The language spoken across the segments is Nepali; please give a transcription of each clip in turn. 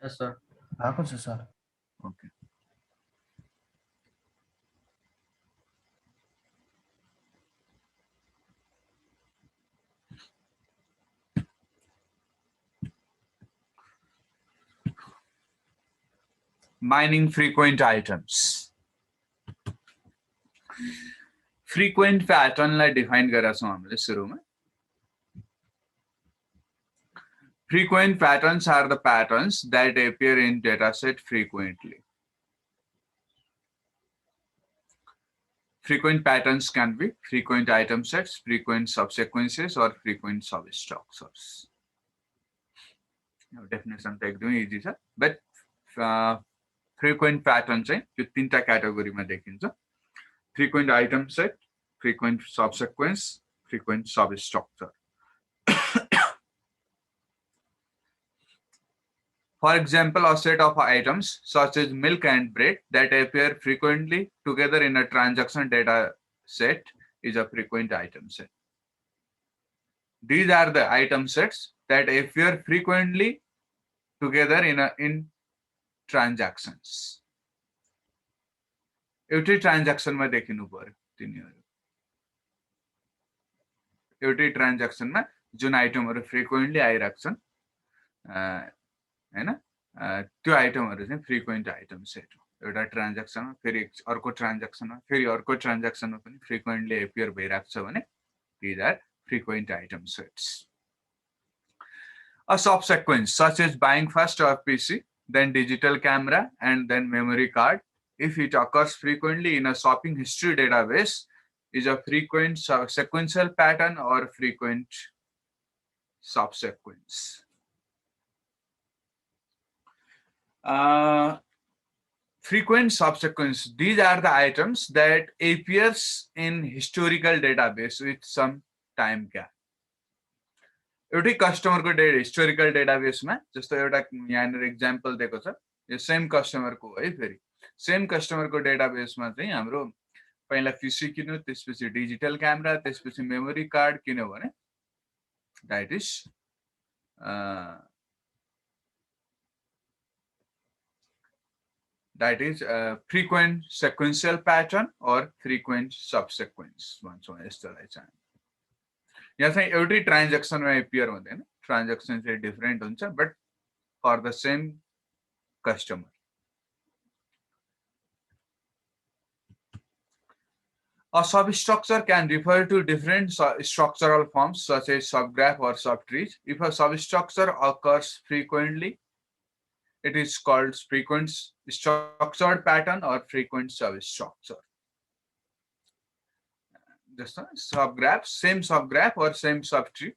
Yes, sir. भएको छ sir. Okay. Mining frequent items. Frequent pattern लाई define गरेका छौं हामीले सुरुमा. Frequent patterns are the patterns that appear in dataset frequently. Frequent patterns can be frequent item sets, frequent subsequences, or frequent substructures. Definition त एकदमै easy छ, but frequent pattern चाहिँ यो तीनटा क्याटेगोरीमा देखिन्छ. Frequent item set, frequent subsequence, frequent substructure. For example, a set of items such as milk and bread that appear frequently together in a transaction data set is a frequent item set. These are the item sets that appear frequently together in transactions. एउटै ट्रान्ज्याक्सनमा देखिनु पर्यो तिनीहरु. एउटै ट्रान्ज्याक्सनमा जुन आइटमहरु फ्रिक्वेन्टली आइराख्छन् हैन त्यो आइटमहरु चाहिँ फ्रिक्वेन्ट आइटम सेट हो. एउटा ट्रान्ज्याक्सनमा फेरि अर्को ट्रान्ज्याक्सनमा फेरि अर्को ट्रान्ज्याक्सनमा पनि फ्रिक्वेन्टली एपियर भइराख्छ भने these are frequent item sets. A subsequence such as buying first a PC, then digital camera, and then memory card, if it occurs frequently in a shopping history database, is a frequent sequential pattern or frequent subsequence. Frequent subsequence, these are the items that appears in historical database with some time gap. एउटै कस्टमरको हिस्टोरिकल डेटाबेसमा जस्तो एउटा यहाँनिर एक्जाम्पल दिएको छ, यो सेम कस्टमरको है. फेरि सेम कस्टमरको डेटाबेसमा चाहिँ हाम्रो पहिला पीसी किन्यो, त्यसपछि डिजिटल क्यामेरा, त्यसपछि मेमोरी कार्ड किन्यो भने that is frequent sequential pattern or frequent subsequence भन्छौं यस्तोलाई चाहिँ. यहाँ चाहिँ एउटै ट्रान्ज्याक्सनमा एपियर हुँदैन, ट्रान्ज्याक्सन चाहिँ डिफरेन्ट हुन्छ but for the same customer. A substructure can refer to different structural forms such as subgraph or subtrees. If a substructure occurs frequently, it is called frequent structured pattern or frequent substructure. Just subgraph, same subgraph or same subtree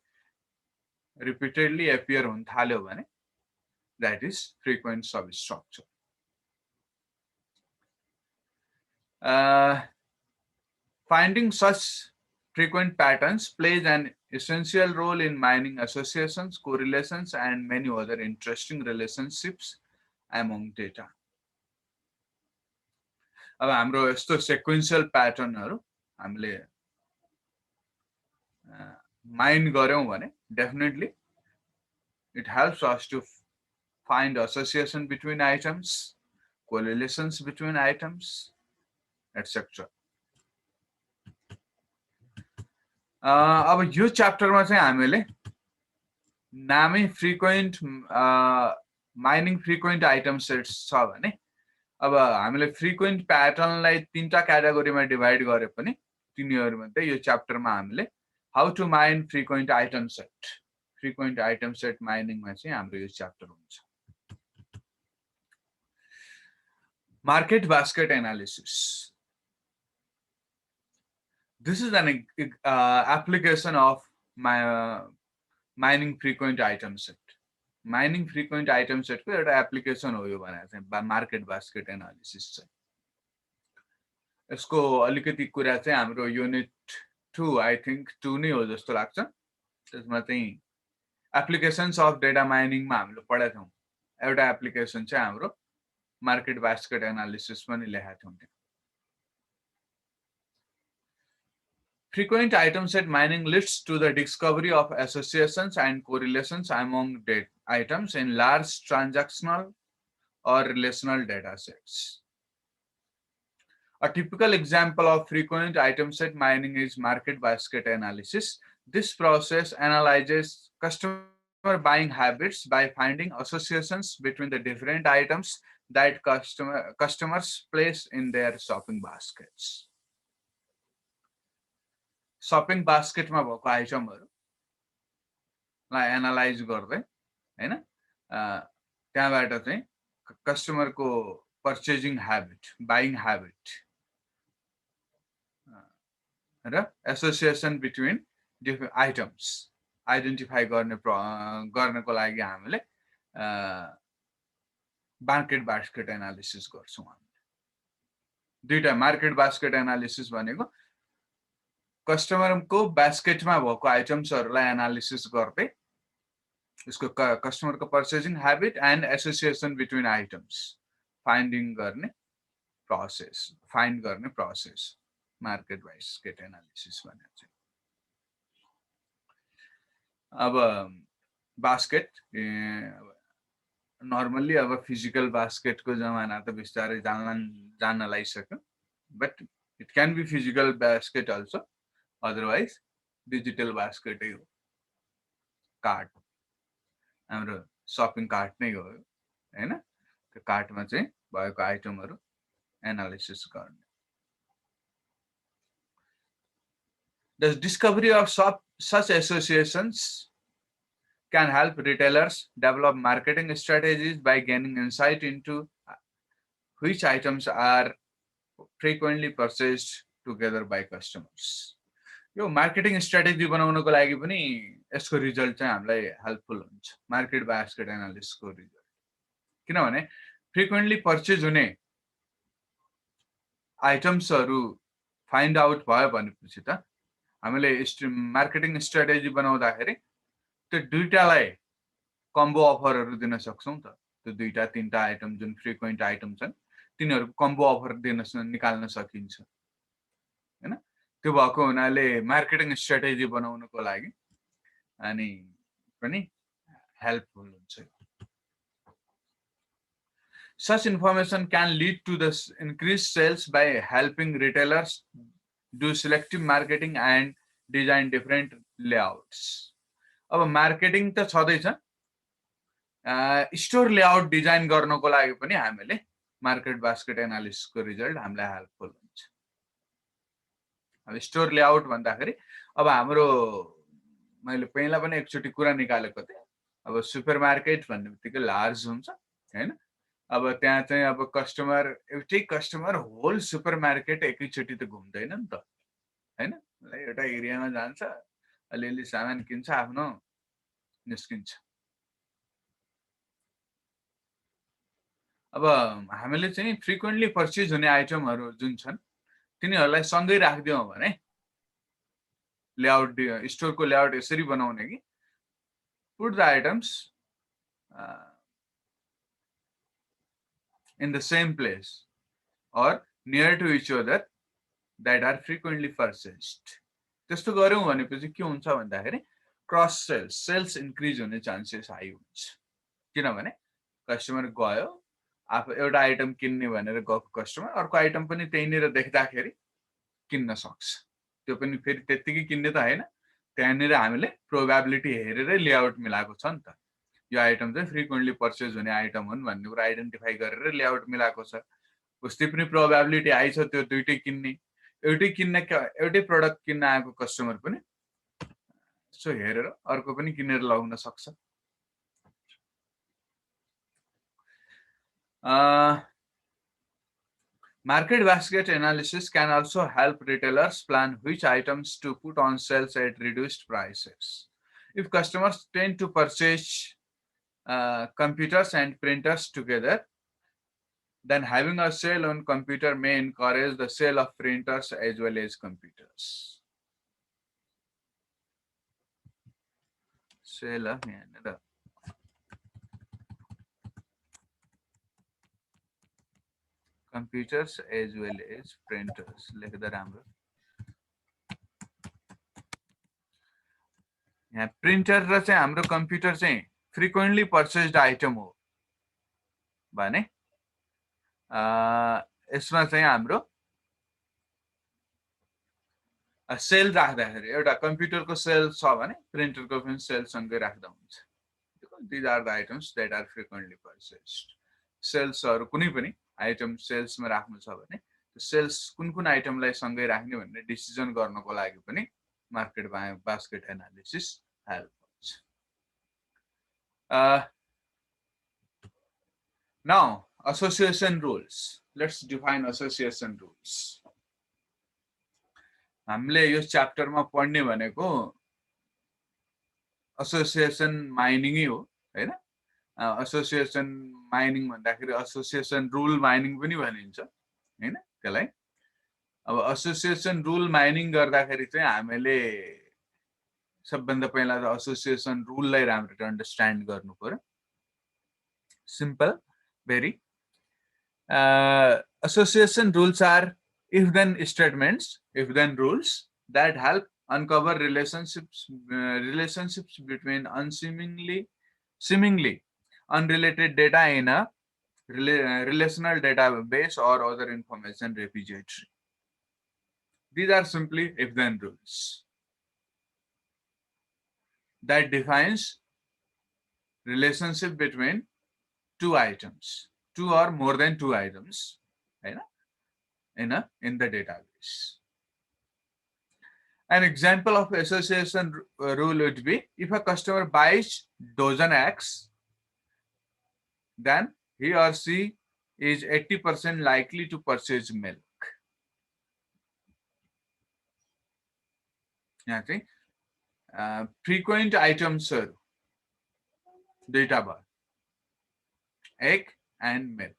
repeatedly appear हुन थाल्यो भने that is frequent substructure. Finding such frequent patterns plays an essential role in mining associations, correlations, and many other interesting relationships among data. अब हाम्रो यस्तो sequential patternहरु हामीले mine गर्यौं भने definitely it helps us to find association between items, correlations between items, etc. अब यो च्याप्टरमा चाहिँ हामीले नामै frequent mining frequent item sets छ भने अब हामीले फ्रिक्वेन्ट प्याटर्नलाई तीनटा क्याटेगोरीमा डिभाइड गरे पनि तिनीहरु मध्ये यो च्याप्टरमा हामीले how to mine frequent item set माइनिङमा चाहिँ हाम्रो यो च्याप्टर हुन्छ. Market basket analysis. This is an application of mining frequent item set. Mining frequent item set को एउटा एप्लिकेसन हो यो भने चाहिँ मार्केट बास्केट एनालिसिस चाहिँ. यसको अलिकति कुरा चाहिँ हाम्रो युनिट 2 आई थिंक 2 नै हो जस्तो लाग्छ. त्यसमा चाहिँ एप्लिकेशन्स अफ डेटा माइनिङ मा हामीले पढाएको छौं. एउटा एप्लिकेसन चाहिँ हाम्रो मार्केट बास्केट एनालिसिस पनि लेखेको थियौं. Frequent item set mining leads to the discovery of associations and correlations among items in large transactional or relational data sets. A typical example of frequent item set mining is market basket analysis. This process analyzes customer buying habits by finding associations between the different items that customers place in their shopping baskets. Shopping basket मा भएको आइटमहरुलाई एनालाइज गर्दै हैन त्यहाँबाट चाहिँ कस्टमरको पर्चेजिङ ह्याबिट बाइङ ह्याबिट र association between different items identify गर्नको लागि हामीले मार्केट बास्केट एनालिसिस गर्छौं हामीले दुईटा मार्केट बास्केट एनालिसिस भनेको कस्टमरको बास्केटमा भएको आइटम्सहरुलाई एनालिसिस गर्दै यसको कस्टमरको purchasing habit and association between items find गर्ने प्रोसेस मार्केट बास्केट एनालिसिस भनेको चाहिँ अब बास्केट नर्मली अब फिजिकल बास्केट को जमाना त बिस्तारै जान्न लागिसक्यो but it can be physical basket also otherwise digital बास्केटै हो कार्ट हाम्रो शपिङ कार्ट नै हो हैन त्यो कार्टमा चाहिँ भएको आइटमहरु एनालिसिस गर्ने The discovery of such associations can help retailers develop marketing strategies by gaining insight into which items are frequently purchased together by customers. यो मार्केटिङ स्ट्र्याटेजी बनाउनको लागि पनि यसको रिजल्ट चाहिँ हामीलाई हेल्पफुल हुन्छ मार्केट बास्केट एनालिसिसको रिजल्ट किनभने फ्रिक्वेन्टली पर्चेज हुने आइटम्सहरु फाइन्ड आउट भयो भनेपछि त हामीले मार्केटिङ स्ट्र्याटेजी बनाउँदाखेरि त्यो दुईटालाई कम्बो अफरहरु दिन सक्छौं त त्यो दुईटा तीनटा आइटम जुन फ्रिक्वेन्ट आइटम छन् तिनीहरुको कम्बो अफर निकाल्न सकिन्छ हैन त्यो भएको हुनाले मार्केटिङ स्ट्र्याटेजी बनाउनको लागि अनि पनि हेल्पफुल हुन्छ Such information can lead to the increased sales by helping retailers do selective marketing and design different layouts. अब मार्केटिङ त छदै छ स्टोर लेआउट डिजाइन गर्नको लागि पनि हामीले मार्केट बास्केट एनालिसिसको रिजल्ट हामीलाई हेल्पफुल हुन्छ अब स्टोर लेआउट भन्दाखेरि अब हाम्रो मैले पहिला पनि एकचोटी कुरा निकालेको थिएँ अब सुपरमार्केट भन्ने बित्तिकै लार्ज हुन्छ हैन अब त्यहाँ चाहिँ अब एउटै कस्टमर होल सुपरमार्केट एकैचोटी त घुम्दैन नि त हैन एउटा एरियामा जान्छ अलिअलि सामान किन्छ आफ्नो निस्किन्छ अब हामीले चाहिँ फ्रिक्वेन्टली पर्चेज हुने आइटमहरु जुन छन् तिनीहरुलाई सँगै राख्दियौ भने लेआउट स्टोरको लेआउट यसरी बनाउने कि put the items in the same place or near to each other that are frequently purchased. त्यस्तो गर्यौं भनेपछि के हुन्छ भन्दाखेरि क्रस सेल्स इन्क्रिज हुने चान्सेस हाई हुन्छ किनभने कस्टमर गयो आफू एउटा आइटम किन्ने भनेर गएको कस्टमर अर्को आइटम पनि त्यहीँनिर देख्दाखेरि किन्न सक्छ त्यो पनि फेरि त्यतिकै किन्ने त हैन त्यहाँनिर हामीले प्रोबेबिलिटी हेरेर लेआउट मिलाएको छ नि त यो आइटम चाहिँ फ्रिक्वेन्टली पर्चेज हुने आइटम हुन् भन्ने कुरा आइडेन्टिफाई गरेर लेआउट मिलाएको छ उस्तै पनि प्रोबेबिलिटी आइ छ त्यो दुईटै किन्ने एउटै प्रोडक्ट किन्न आएको कस्टमर पनि सो हेरेर अर्को पनि किनेर लगाउन सक्छ Market basket analysis can also help retailers plan which items to put on sales at reduced prices. If customers tend to purchase computers and printers together, then having a sale on computer may encourage the sale of printers as well as computers. Sale of computers as well as printers. लेख्दा राम्रो यहाँ प्रिन्टर र चाहिँ हाम्रो कम्प्युटर चाहिँ फ्रिक्वेन्टली पर्चेस्ड आइटम हो भने यसमा चाहिँ हाम्रो सेल राख्दाखेरि एउटा कम्प्युटरको सेल छ भने प्रिन्टरको पनि सेल सँगै राख्दा हुन्छ. These are the items that are frequently purchased. सेल्सहरु कुनै पनि आइटम सेल्समा राख्नु छ भने सेल्स कुन कुन आइटमलाई सँगै राख्ने भन्ने डिसिजन गर्नको लागि पनि मार्केट बास्केट एनालिसिस हेल्प हुन्छ. Now association rules. Let's define association rules. हामीले यो च्याप्टरमा पढ्ने भनेको एसोसिएसन माइनिङ हो हैन. एसोसिएसन माइनिङ भन्दाखेरि एसोसिएसन रुल माइनिङ पनि भनिन्छ हैन त्यसलाई. अब एसोसिएसन रुल माइनिङ गर्दाखेरि चाहिँ हामीले सबभन्दा पहिला त एसोसिएसन रुललाई राम्ररी अन्डरस्ट्यान्ड गर्नु पर्यो. Simple very. Association rules are if-then statements, if-then rules that help uncover relationships between seemingly unrelated data in a relational database or other information repository. These are simply if-then rules that defines relationship between two items, two or more than two items in the database. An example of association rule would be if a customer buys dozen X, then he or she is 80% likely to purchase milk. Frequent items data bar. Egg and milk.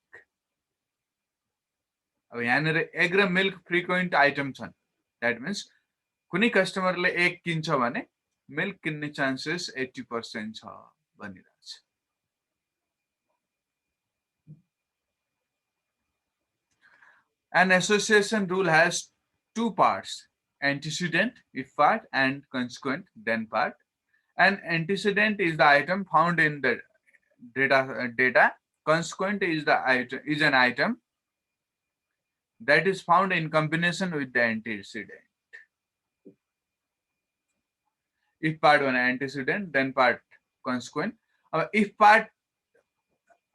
अब यहाँनिर एग र मिल्क फ्रिक्वेन्ट आइटम छन्. द्याट मिन्स कुनै कस्टमरले एग किन्छ भने मिल्क किन्ने चान्सेस 80% छ भनिरहेछ. An association rule has two parts, antecedent if part and consequent then part. An antecedent is the item found in the data. Consequent is an item that is found in combination with the antecedent. If part one antecedent, then part consequent. If part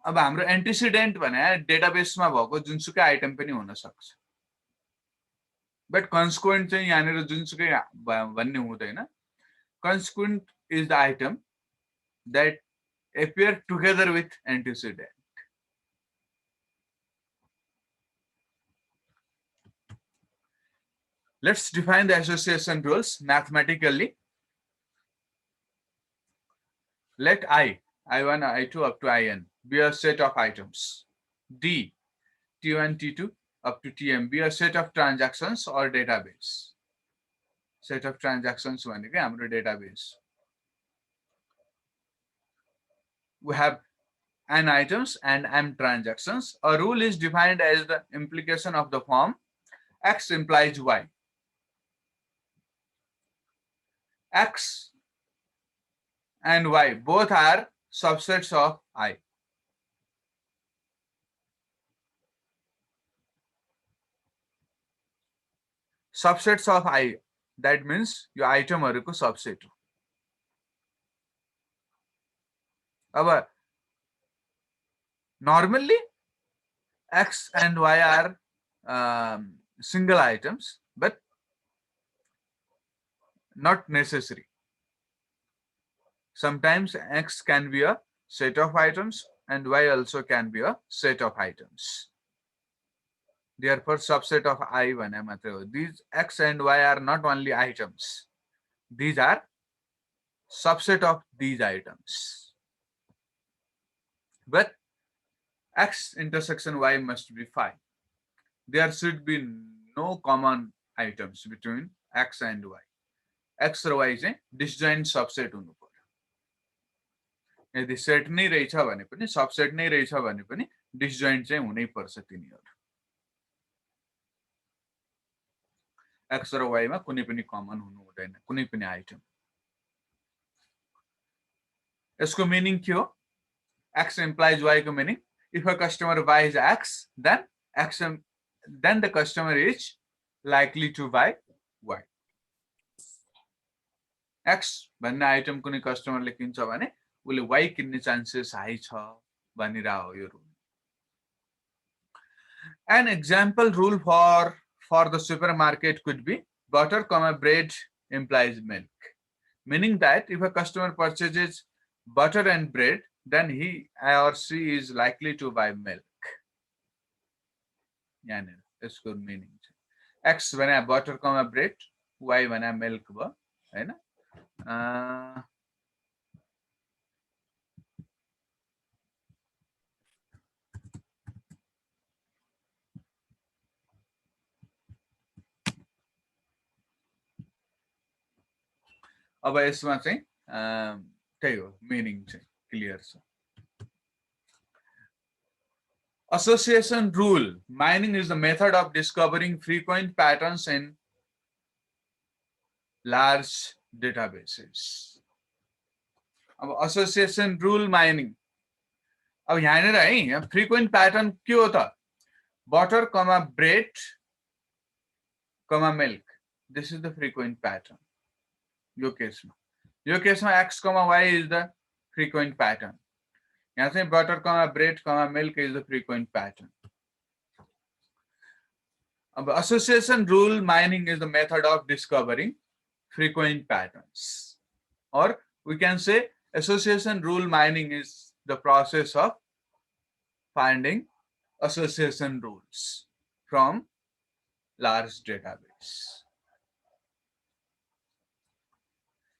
अब हाम्रो antecedent भने डेटाबेसमा भएको जुनसुकै आइटम पनि हुन सक्छ. बट consequent चाहिँ यहाँनिर जुनसुकै भन्ने हुँदैन. Consequent is the item that appear together with antecedent. Let's define the association rules mathematically. Let I1, I2 up to In be a set of items. D, T1, T2 up to Tm be a set of transactions or database. Set of transactions भनेको हाम्रो database. We have n items and m transactions. A rule is defined as the implication of the form X implies Y. X and Y both are subsets of I. Subsets of I, that means your item haruko subset. अब normally X and Y are single items, but not necessary. Sometimes X can be a set of items and Y also can be a set of items. Therefore, subset of I one. These X and Y are not only items. These are subset of these items. But X intersection Y must be phi. There should be no common items between X and Y. X र Y चाहिँ disjoint subset हुनु पर्यो. यदि सेट नै रहेछ भने पनि सबसेट नै रहेछ भने पनि disjoint चाहिँ हुनै पर्छ तिनीहरु. X र Y मा कुनै पनि कमन हुनु हुँदैन कुनै पनि आइटम. यसको मिनिङ के हो? X implies Y को meaning. If a customer buys X, then the customer is likely to buy Y. X भन्ने आइटम कुनै कस्टमरले किन्छ भने उसले Y किन्ने चान्सेस हाई छ भनिरा हो यो rule. An example rule for the supermarket could be butter, bread implies milk. Meaning that if a customer purchases butter and bread, then he or she is likely to buy milk. यानी इसको मीनिङ छ. X भने butter, bread, Y भने milk भयो हैन. अब यसमा चाहिँ त्यही हो मिनिङ चाहिँ क्लियर छ. Association rule. Mining is the method of discovering frequent patterns in large databases. अब association rule mining. अब यहाँनिर है frequent pattern के हो त? Butter, bread, milk. This is the frequent pattern. यो केसमा X, Y is the frequent pattern. यहाँ चाहिँ butter, bread, milk is the frequent pattern. अब association rule mining is the method of discovering frequent patterns. Or we can say association rule mining is the process of finding association rules from large database.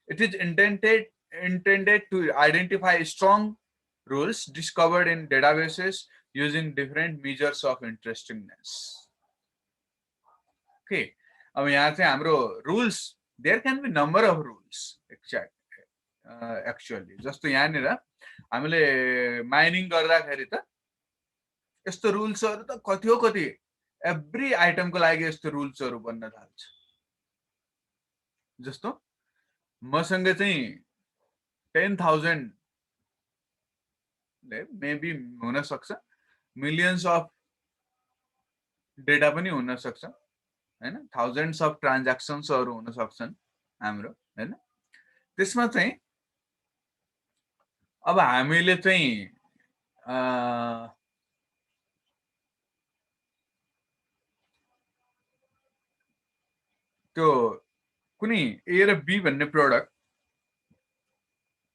It is intended to identify strong rules discovered in databases using different measures of interestingness. Okay, अब यहाँ चाहिँ हाम्रो rules, there can be number of rules actually. जस्तो यहाँनिर हामीले माइनिङ गर्दाखेरि त यस्तो रुल्सहरु त कति हो कति एभ्री आइटमको लागि यस्तो रुल्सहरु बन्न थाल्छ. जस्तो मसँग चाहिँ 10,000 मेबी हुन सक्छ, मिलियन्स अफ डेटा पनि हुन सक्छ हैन, थाउजन्ड्स अफ ट्रान्ज्याक्सन्सहरु हुन सक्छन् हाम्रो हैन. त्यसमा चाहिँ अब हामीले चाहिँ त्यो कुनै ए र बी भन्ने प्रोडक्ट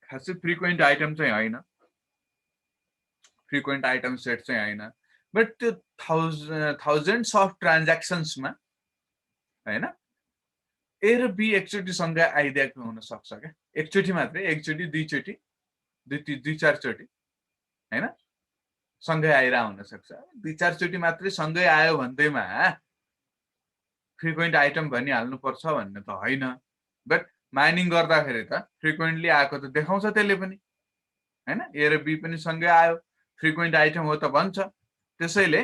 खासै फ्रिक्वेन्ट आइटम चाहिँ हैन, फ्रिक्वेन्ट आइटम सेट चाहिँ हैन, बट त्यो थाउजन्ड्स अफ ट्रान्ज्याक्सन्समा हैन ए र बी एकचोटी सँगै आइदिएको हुन सक्छ क्या. एकचोटी मात्रै, एकचोटी दुईचोटी, दुई चार चोटी हैन सँगै आइरा हुन सक्छ. दुई चार चोटी मात्रै सँगै आयो भन्दैमा फ्रिक्वेन्ट आइटम भनिहाल्नु पर्छ भन्ने त हैन. बट माइनिङ गर्दाखेरि त फ्रिक्वेन्टली आएको त देखाउँछ त्यसले पनि हैन. ए र बी पनि सँगै आयो, फ्रिक्वेन्ट आइटम हो त भन्छ. त्यसैले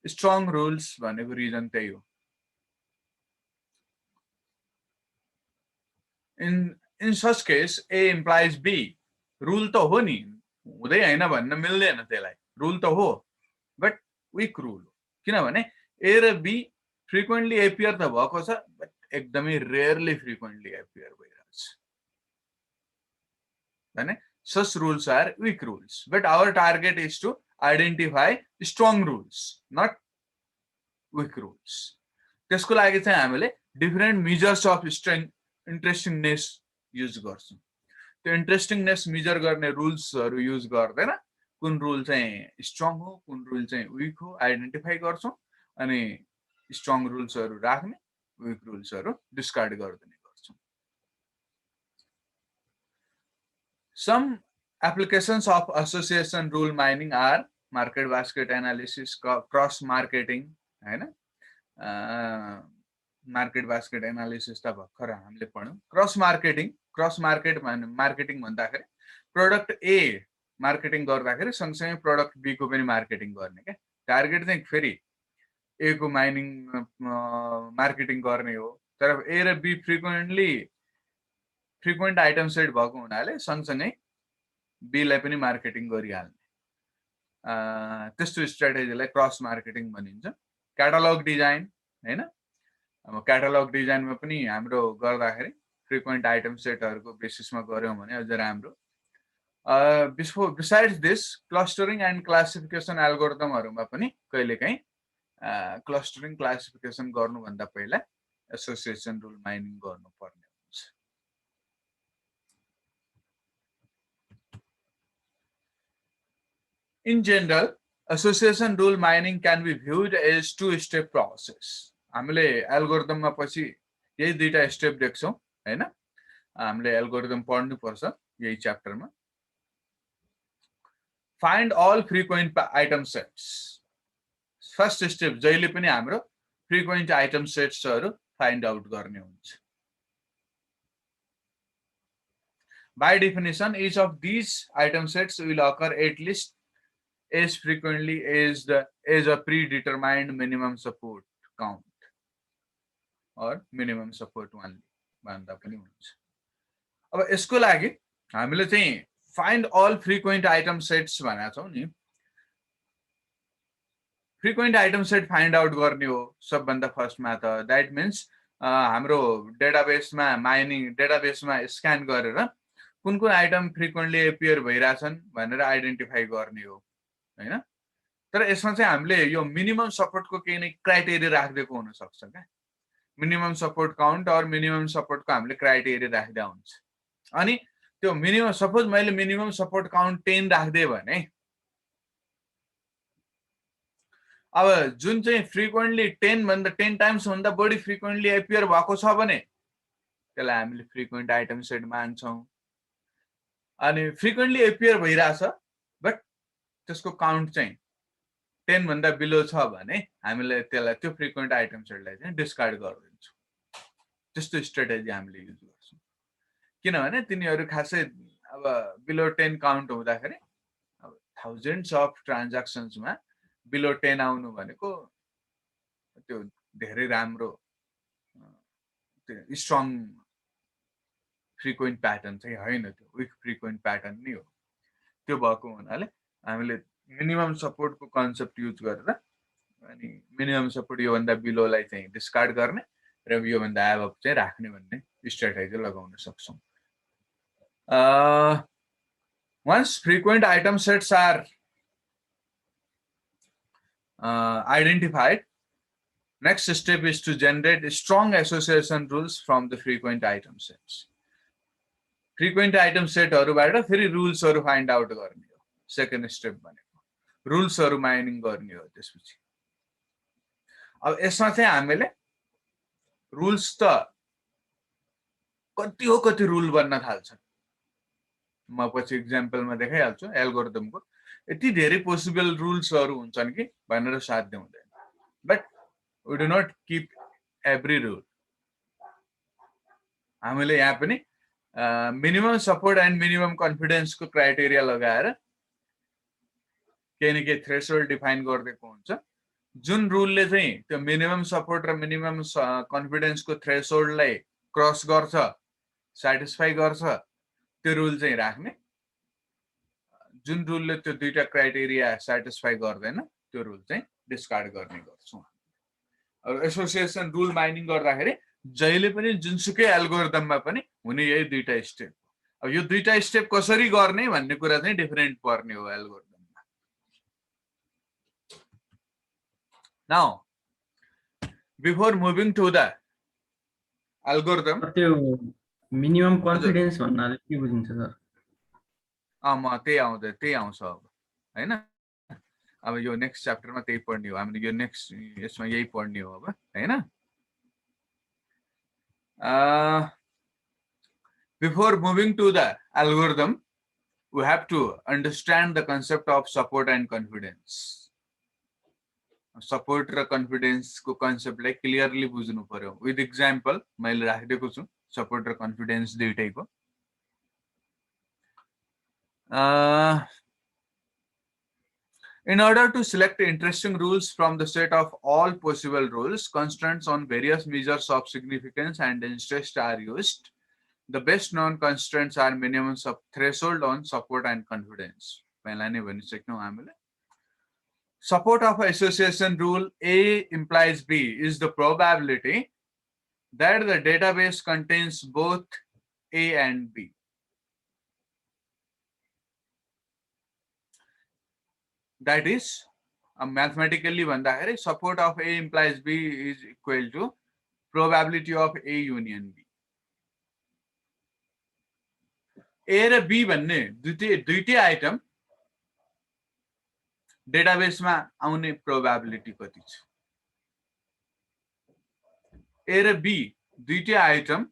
स्ट्रङ रुल्स भनेको रिजन त्यही हो. In such case, A implies B. Rule त हो नि, हुँदै हैन भन्न मिल्दैन त्यसलाई. रुल त हो बट विक रुल. किनभने ए र बी फ्रिक्वेन्टली एपियर त भएको छ बट एकदमै रेयरली फ्रिक्वेन्टली एपियर भइरहेछ हैन. Such rules are weak rules, but our target is to identify strong rules, not weak rules. त्यसको लागि चाहिँ हामीले डिफरेन्ट मेजर्स अफ इन्ट्रेस्टिङनेस युज गर्छौं. त्यो इन्ट्रेस्टिङनेस मेजर गर्ने रुल्सहरु युज गर्दैन. कुन रुल चाहिँ स्ट्रङ हो, कुन रुल चाहिँ विक हो आइडेन्टिफाई गर्छौं अनि स्ट्रङ रुल्सहरु राख्ने, विक रुल्सहरु डिस्कार्ड गर्दिने गर्छौं. Some applications of association rule mining are market basket analysis, cross marketing हैन. मार्केट बास्केट एनालिसिस त भर्खर हामीले पढ्यौं. क्रस मार्केटिङ भन्दाखेरि प्रोडक्ट ए मार्केटिङ गर्दाखेरि सँगसँगै प्रोडक्ट बी को पनि मार्केटिङ गर्ने के. टार्गेट चाहिँ फेरि ए को मार्केटिङ गर्ने हो, तर ए र B frequently frequent item set भएको हुनाले सँगसँगै बी लाई पनि मार्केटिङ गरिहाल्ने त्यस्तो स्ट्र्याटेजीलाई क्रस मार्केटिङ भनिन्छ। क्याटालग डिजाइन हैन, अब क्याटालग डिजाइनमा पनि हाम्रो गर्दाखेरि फ्रिक्वेन्ट आइटम सेटहरुको बेसिसमा गर्यौं भने अझ राम्रो। Besides this clustering and classification एल्गोरिदमहरुमा पनि कहिलेकाहीँ क्लस्टरिङ क्लासिफिकेसन गर्नुभन्दा पहिला एसोसिएसन रुल माइनिङ गर्नुपर्ने हुन्छ। In general, association rule mining can be viewed as two-step process. हामीले एल्गोरिदममा पछि यही दुईटा स्टेप देख्छौं हैन, हामीले एल्गोरिदम पढ्नु पर्छ यही च्याप्टरमा। Find all frequent item sets. First step जहिले पनि हाम्रो फ्रिक्वेन्ट आइटम सेट्सहरु फाइन्ड आउट गर्ने हुन्छ। By definition, each of these item sets will occur at least as frequently as a predetermined minimum support count or minimum support only भन्दा पनि हुन्छ। अब यसको लागि हामीले चाहिँ find all frequent item sets भनेका छौं नि। Frequent item set find out गर्ने हो सबभन्दा फर्स्टमा त। दैट मिन्स हाम्रो डेटाबेसमा डेटाबेसमा स्क्यान गरेर कुन कुन आइटम फ्रिक्वेन्टली एपियर भइराछन् भनेर आइडेन्टिफाई गर्ने हो हैन। तर यसमा चाहिँ हामीले यो मिनिमम सपोर्टको केही न क्राइटेरिया राख्दिएको हुन सक्छ क्या। मिनिमम सपोर्ट काउन्ट और मिनिमम सपोर्टको हामीले क्राइटेरिया राख्दा हुन्छ। अनि त्यो मिनिमम सपोज मैले मिनिमम सपोर्ट काउन्ट 10 राख्दिए भने अब जुन चाहिँ फ्रिक्वेन्टली 10 टाइम्स भन्दा बढी फ्रिक्वेन्टली एपियर भएको छ भने त्यसलाई हामीले फ्रिक्वेन्ट आइटम सेट मान्छौं। अनि फ्रिक्वेन्टली एपियर भइराछ बट त्यसको काउन्ट चाहिँ 10 भन्दा बिलो छ भने हामीले त्यसलाई त्यो फ्रिक्वेन्ट आइटम सेटलाई चाहिँ डिस्कार्ड गरिदिन्छौं। त्यस्तो स्ट्र्याटेजी हामीले युज गर्छौं किनभने तिनीहरु खासै अब बिलो 10 काउन्ट हुँदाखेरि अब थाउजन्ड्स अफ ट्रान्ज्याक्सन्समा बिलो 10 आउनु भनेको त्यो धेरै राम्रो त्यो स्ट्रङ फ्रिक्वेन्ट प्याटर्न चाहिँ हैन, त्यो विक फ्रिक्वेन्ट प्याटर्न नै हो। त्यो भएको हुनाले हामीले मिनिमम सपोर्टको कन्सेप्ट युज गरेर अनि मिनिमम सपोर्ट यो भन्दा बिलोलाई चाहिँ डिस्कार्ड गर्ने र यो भन्दा अबभ चाहिँ राख्ने भन्ने स्ट्र्याटेजी लगाउन सक्छौं। Once frequent item sets are identified, next step is to generate strong association rules from the frequent item sets. Frequent item setहरुबाट फेरि रुल्सहरु फाइन्ड आउट गर्ने हो। सेकेन्ड स्टेप भनेको रुल्सहरु माइनिङ गर्ने हो। त्यसपछि अब यसमा चाहिँ हामीले रुल्स त कति रुल बन्न थाल्छ। म पछि एक्जाम्पलमा देखाइहाल्छु एल्गोरिदमको यति धेरै पोसिबल रुल्सहरु हुन्छन् कि भनेर साध्य हुँदैन। But we do not keep every rule. हामीले यहाँ पनि मिनिमम सपोर्ट एन्ड मिनिमम कन्फिडेन्सको क्राइटेरिया लगाएर केही न केही थ्रेशोल्ड डिफाइन गरिदिएको हुन्छ। जुन रुलले चाहिँ त्यो मिनिमम सपोर्ट र मिनिमम कन्फिडेन्सको थ्रेशोल्डलाई क्रस गर्छ, स्याटिस्फाई गर्छ, त्यो रुल चाहिँ राख्ने। जुन रुलले त्यो दुईटा क्राइटेरिया स्याटिस्फाई गर्दैन त्यो रुल चाहिँ डिस्कार्ड गर्ने गर्छौं। अब एसोसिएसन रुल माइनिङ गर्दाखेरि जहिले पनि जुनसुकै एल्गोरिदममा पनि हुने यही दुईटा स्टेप। अब यो दुईटा स्टेप कसरी गर्ने भन्ने कुरा चाहिँ डिफरेन्ट पर्ने हो एल्गोरिदममा। Now before moving to the algorithm, त्यो मिनिमम कन्फिडेन्स भन्नाले के बुझिन्छ सर? म त्यही आउँछ अब हैन। अब यो नेक्स्ट च्याप्टरमा त्यही पढ्ने हो हामीले। यो नेक्स्ट यसमा यही पढ्ने हो अब हैन। Before moving to the algorithm, we have to understand the concept of support and confidence. Support र confidence को concept like clearly बुझ्नु पर्यो। With example, मैले राखिदिएको छु support र confidence दुईटैको। In order to select interesting rules from the set of all possible rules, constraints on various measures of significance and interest are used. The best known constraints are minimum threshold on support and confidence. पहिला नै भनिसक्यौं हामीले. Support of association rule A implies B is the probability that the database contains both A and B. That is, mathematically भन्दाखेरि support of A implies B is equal to probability of A union B. A र B भन्ने दुईटै आइटम डेटाबेसमा आउने प्रोबेबिलिटी कति छ? A र B दुईटै आइटम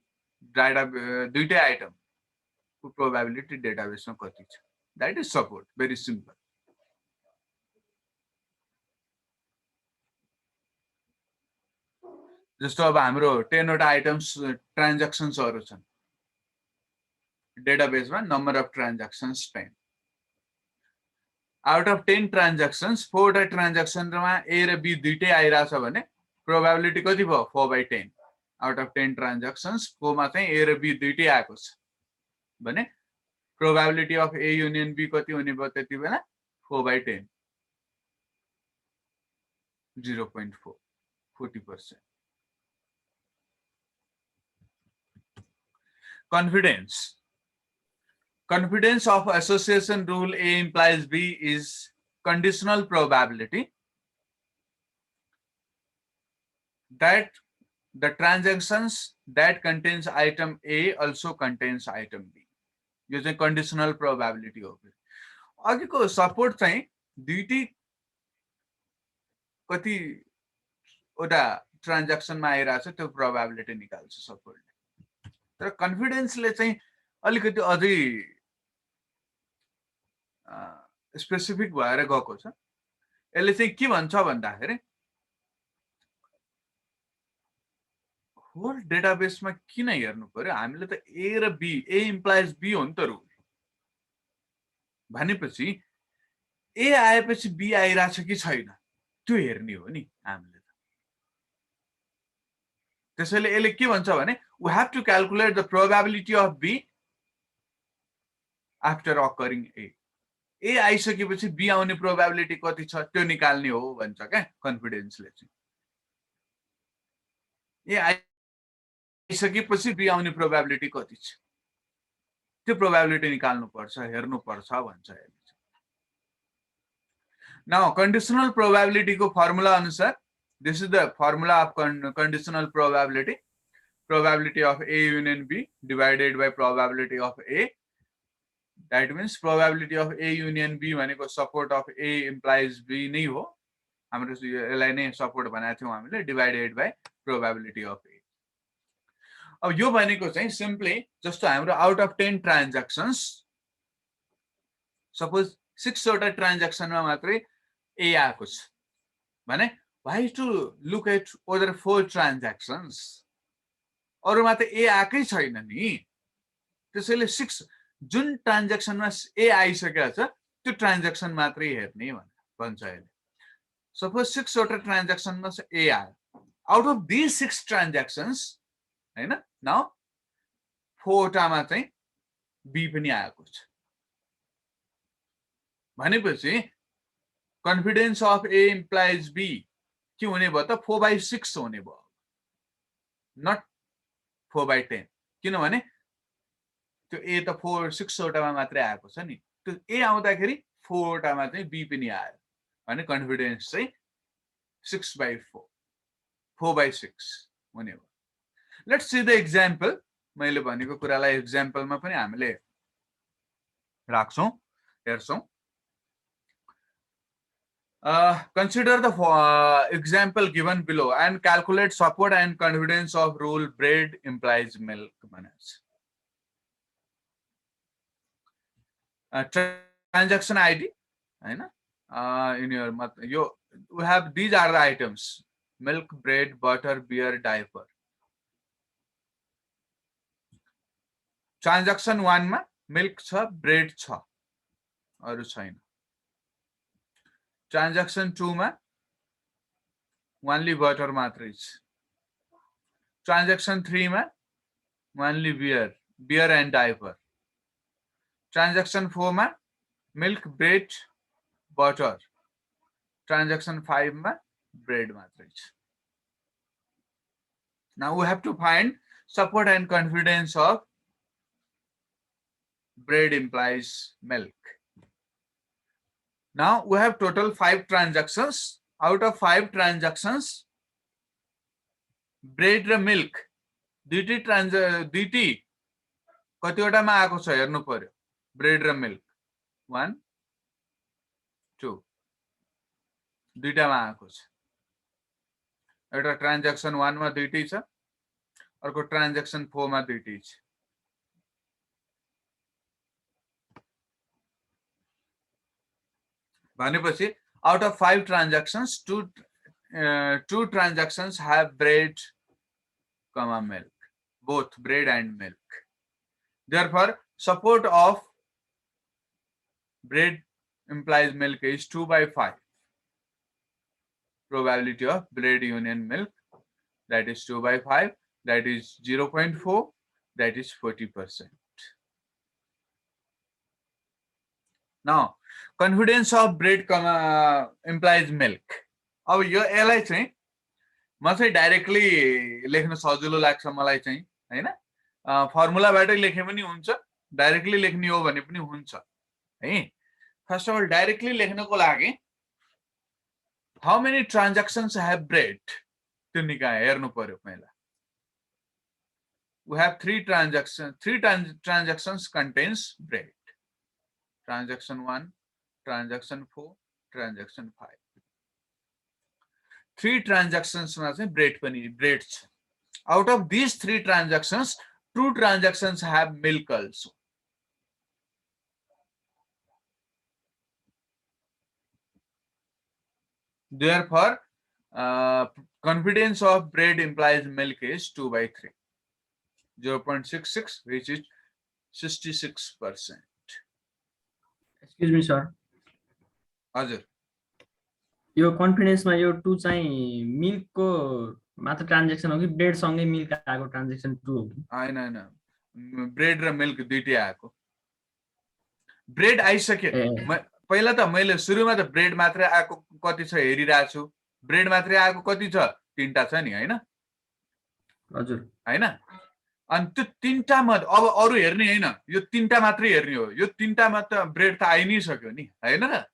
को प्रोबेबिलिटी डेटाबेसमा कति छ? That is support. Very simple. जस्तो अब हाम्रो 10 वटा आइटम्स ट्रान्ज्याक्सन्सहरु छन् डेटाबेसमा. Number of transactions 10. Out of 10 transactions 4 वटा ट्रान्ज्याक्सनमा A र B दुईटै आइराछ भने प्रोबेबिलिटी कति भयो? 4/10. आउट अफ 10 ट्रान्ज्याक्सन्स कोमा चाहिँ A र B दुईटै आएको छ भने probability of A union B कति हुने भयो त्यति बेला? 4/10. 0.4. 40%. Confidence. Confidence of association rule A implies B is conditional probability that the transactions that contains item A also contains item B. यो चाहिँ conditional probability हो. अघिको सपोर्ट चाहिँ दुईटै कति वटा ट्रान्ज्याक्सनमा आइराछ त्यो प्रोबेबिलिटी निकाल्छ सपोर्टले. तर कन्फिडेन्सले चाहिँ अलिकति अझै स्पेसिफिक भएर गएको छ. यसले चाहिँ के भन्छ भन्दाखेरि होल डेटाबेसमा किन हेर्नु पर्यो? हामीले त A र B, A इम्प्लाइज B हो नि त रुल. भनेपछि A आएपछि B आइराछ कि छैन त्यो हेर्ने हो नि हामीले. त्यसैले यसले के भन्छ भने we have to calculate the probability of B after occurring A. A आइसकेपछि B आउने प्रोबेबिलिटी कति छ त्यो निकाल्ने हो भन्छ क्या कन्फिडेन्सले चाहिँ. A आइसकेपछि B आउने प्रोबेबिलिटी कति छ त्यो प्रोबेबिलिटी निकाल्नु पर्छ, हेर्नु पर्छ भन्छ यसले. Now conditional probability को फर्मुला अनुसार, this is the formula of conditional probability. Probability of A union B divided by probability of A. That means probability of A union B भनेको support of A implies B नै हो. हाम्रो यसलाई नै support बनाएको थियौं हामीले divided by probability of A. अब यो भनेको चाहिँ simply जस्तो हाम्रो out of 10 transactions suppose 6 वटा ट्रान्ज्याक्सनमा मात्रै A आएको छ भने why to look at other 4 transactions? अरुमा त A आकै छैन नि. त्यसैले 6 जुन ट्रान्ज्याक्सनमा A आइसकेको छ त्यो ट्रान्ज्याक्सन मात्रै हेर्ने भन्छ यसले. सपोज 6 वटा ट्रान्ज्याक्सनमा A आयो. आउट अफ these 6 transactions हैन, नाउ 4 वटामा चाहिँ B पनि आएको छ भनेपछि confidence of A implies B के हुने भयो त 4/6 हुने भयो, not 4/10. किनभने त्यो A त 6 वटामा मात्रै आएको छ नि. त्यो A आउँदाखेरि 4 वटामा चाहिँ B पनि आयो भने कन्फिडेन्स चाहिँ 6/4, 4/6 हुने भयो. Let's see the example. मैले भनेको कुरालाई एक्जाम्पलमा पनि हामीले राख्छौं, हेर्छौं. Consider the example given below and calculate support and confidence of rule bread implies milk. Transaction ID, in your we have these are the items: milk, bread, butter, beer, diaper. Transaction 1 मा milk छ, bread छ, अरु छैन. Transaction 2 मा only butter मात्रै छ. Transaction 3 मा only beer, beer and diaper. Transaction 4 मा मिल्क, ब्रेड, बटर। ट्रान्ज्याक्सन 5 मा ब्रेड मात्रै छ। Now we have to find support and confidence of bread implies milk. Now we have total 5 transactions. Out of 5 transactions, bread र milk दुईटी कतिवटामा आएको छ हेर्नु पर्यो। ब्रेड र मिल्क 1 2 दुईटामा आएको छ। एउटा ट्रान्ज्याक्सन 1 मा दुईटी छ, अर्को ट्रान्ज्याक्सन 4 मा दुईटी छ। भनेपछि out of 5 transactions, two transactions have bread, milk, both bread and milk. Therefore, support of bread implies milk is 2/5. Probability of bread union milk, that is 2/5, that is 0.4, that is 40%. Now, confidence of bread implies milk. अब यो यसलाई चाहिँ म चाहिँ डाइरेक्टली लेख्न सजिलो लाग्छ मलाई चाहिँ, हैन? फर्मुलाबाटै लेखे पनि हुन्छ, डाइरेक्टली लेख्ने हो भने पनि हुन्छ, है? फर्स्ट अफ अल डाइरेक्टली लेख्नको लागि how many transactions have bread? त्यो निकाय हेर्नु पर्यो पहिला। We have 3 transactions. 3 transactions contains bread. Transaction 1, transaction 4, transaction 5. 3 transactions मा चाहिँ bread छ। Out of these 3 transactions, 2 transactions have milk also. Therefore, confidence of bread implies milk is 2/3, 0.66, which is 66%. Excuse me, sir. हजुर, यो कन्फिडेन्समा यो 2 चाहिँ मिल्कको मात्र ट्रान्ज्याक्सन हो कि ब्रेड सँगै मिल्क आएको ट्रान्ज्याक्सन 2 हो कि? हैन, ब्रेड र मिल्क दुईटै आएको। ब्रेड आइसक्यो। पहिला त मैले सुरुमा त ब्रेड मात्रै आएको कति छ हेरिरहेको छु। ब्रेड मात्रै आएको कति छ? 3टा छ नि, हैन? हजुर, हैन? अनि त्यो 3टा मध्ये अब अरु हेर्ने हैन, यो 3टा मात्रै हेर्ने हो। यो 3टामा त ब्रेड त आइ नै सक्यो नि, हैन र?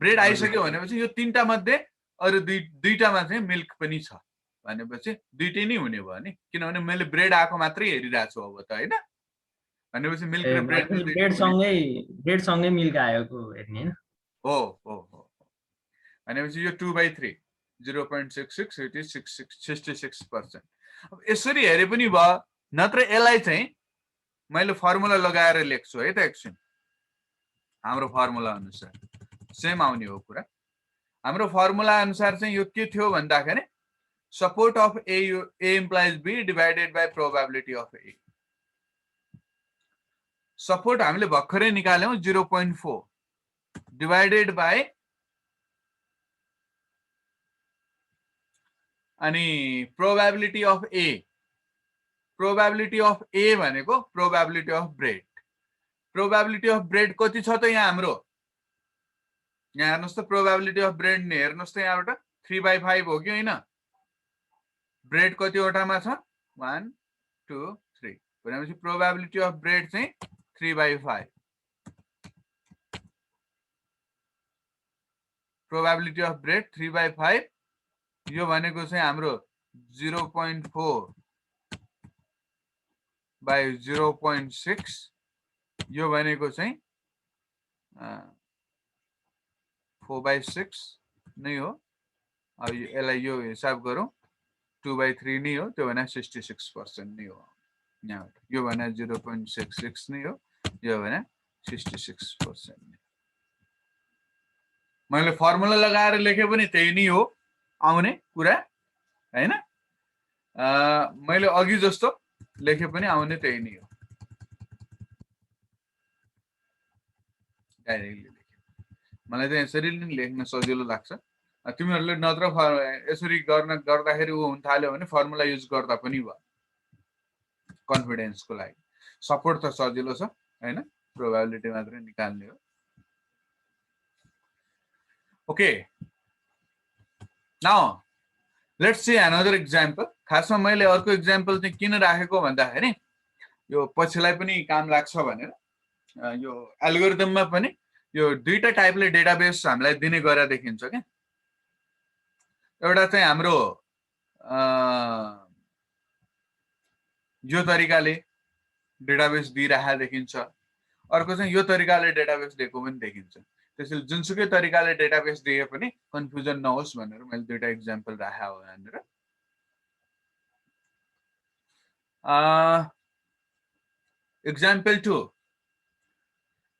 ब्रेड आइसक्यो भनेपछि यो 3टा मध्ये अरु दुईटामा चाहिँ मिल्क पनि छ भनेपछि दुईटै नै हुने भयो नि, किनभने मैले ब्रेड आएको मात्रै हेरिरहेको छु अब त, हैन? भनेपछि मिल्क र ब्रेड सँगै मिल्क आएको हेर्ने हैन? हो। भनेपछि यो 2/3, 0.66, it is 66%. अब यसरी हेरे पनि भयो, नत्र यसलाई चाहिँ मैले फर्मुला लगाएर लेख्छु है त एकछिन। हाम्रो फर्मुला अनुसार सेम आउने हो कुरा। हाम्रो फर्मुला अनुसार चाहिँ यो के थियो भन्दाखेरि support of A implies B divided by probability of A. Support हामीले भर्खरै निकाल्यौं 0.4 डिवाइडेड बाइ अनि probability of A। Probability of A भनेको probability of bread. Probability of bread कति छ त यहाँ हाम्रो? यहाँ हेर्नुस् त, प्रोबेबिलिटी अफ ब्रेड ने हेर्नुस् त यहाँबाट 3/5 हो कि हैन? ब्रेड कतिवटामा छ? 1 2 3। भनेपछि प्रोबेबिलिटी अफ ब्रेड चाहिँ 3/5। Probability of bread 3/5। यो भनेको चाहिँ हाम्रो 0.4 बाइ 0.6। यो भनेको चाहिँ 4/6 नै हो। अब यसलाई यो हिसाब गरौँ, 2/3 नै हो, त्यो भने 66% नै हो। यहाँ यो भने 0.66 नै हो, यो भने 66% नै। मैले फर्मुला लगाएर लेखे पनि त्यही नै हो आउने कुरा, हैन? मैले अघि जस्तो लेखे पनि आउने त्यही नै हो। डाइरेक्टली लेखे मलाई चाहिँ यसरी नै लेख्न सजिलो लाग्छ। तिमीहरूले नत्र यसरी गर्दाखेरि उ हुन थाल्यो भने फर्मुला युज गर्दा पनि भयो। कन्फिडेन्सको लागि सपोर्ट त सजिलो छ हैन प्रोबेबिलिटी मात्रै निकाल्ने हो okay now let's see another example खासमा मैले अर्को एक्जाम्पल चाहिँ किन राखेको भन्दाखेरि यो पछिलाई पनि काम लाग्छ भनेर यो एल्गोरिदममा पनि यो दुईटा टाइपले डेटाबेस हामीलाई दिने गरेर देखिन्छ के एउटा चाहिँ हाम्रो यो तरिकाले डेटाबेस दिइराखेको देखिन्छ अर्को चाहिँ यो तरिकाले डेटाबेस दिएको पनि देखिन्छ त्यसैले जुनसुकै तरिकाले डेटाबेस दिए पनि कन्फ्युजन नहोस् भनेर मैले दुईटा एक्जाम्पल राखेको हो यहाँनिर example 2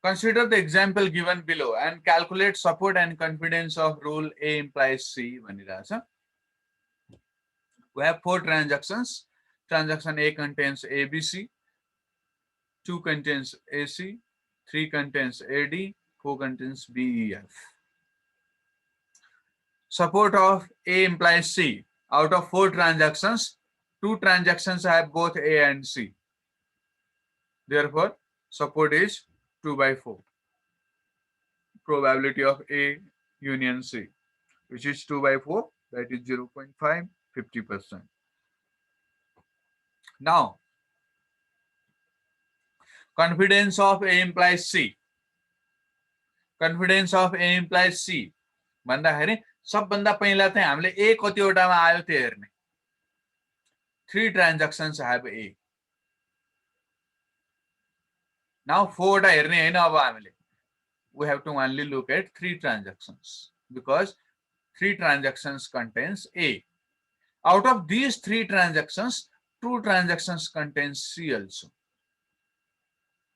consider the example given below and calculate support and confidence of rule A implies C भनिरहेछ we have 4 transactions transaction A contains ABC 2 contains AC 3 contains AD 4 contains BEF support of A implies C out of 4 transactions 2 transactions have both A and C. Therefore, support is 2/4. Probability of A union C, which is 2/4, that is 0.5, 50%. Now, confidence of A implies C. Confidence of A implies C. भन्दाखेरि सबभन्दा पहिला चाहिँ हामीले A कतिवटामा आयो त्यो हेर्ने 3 transactions have A. Now 4 हेर्ने हैन अब हामीले. We have to only look at 3 transactions because 3 transactions contains A. Out of these 3 transactions, 2 transactions contains C also.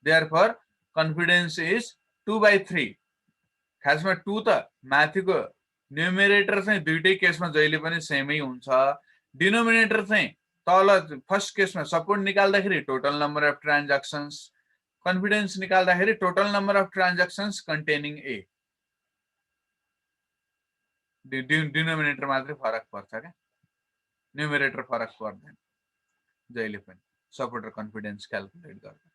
Therefore, confidence is 2/3. खासमा 2 त माथिको न्युमेरेटर चाहिँ दुईटै केसमा जहिले पनि सेमै हुन्छ. डिनोमिनेटर चाहिँ तल फर्स्ट केसमा सपोर्ट निकाल्दाखेरि total number of transactions confidence निकाल्दाखेरि total number of transactions containing A denominator मात्रै फरक पर्छ क्या न्युमेरेटर फरक पर्दैन जहिले पनि सपोर्ट र कन्फिडेन्स क्याल्कुलेट गर्दा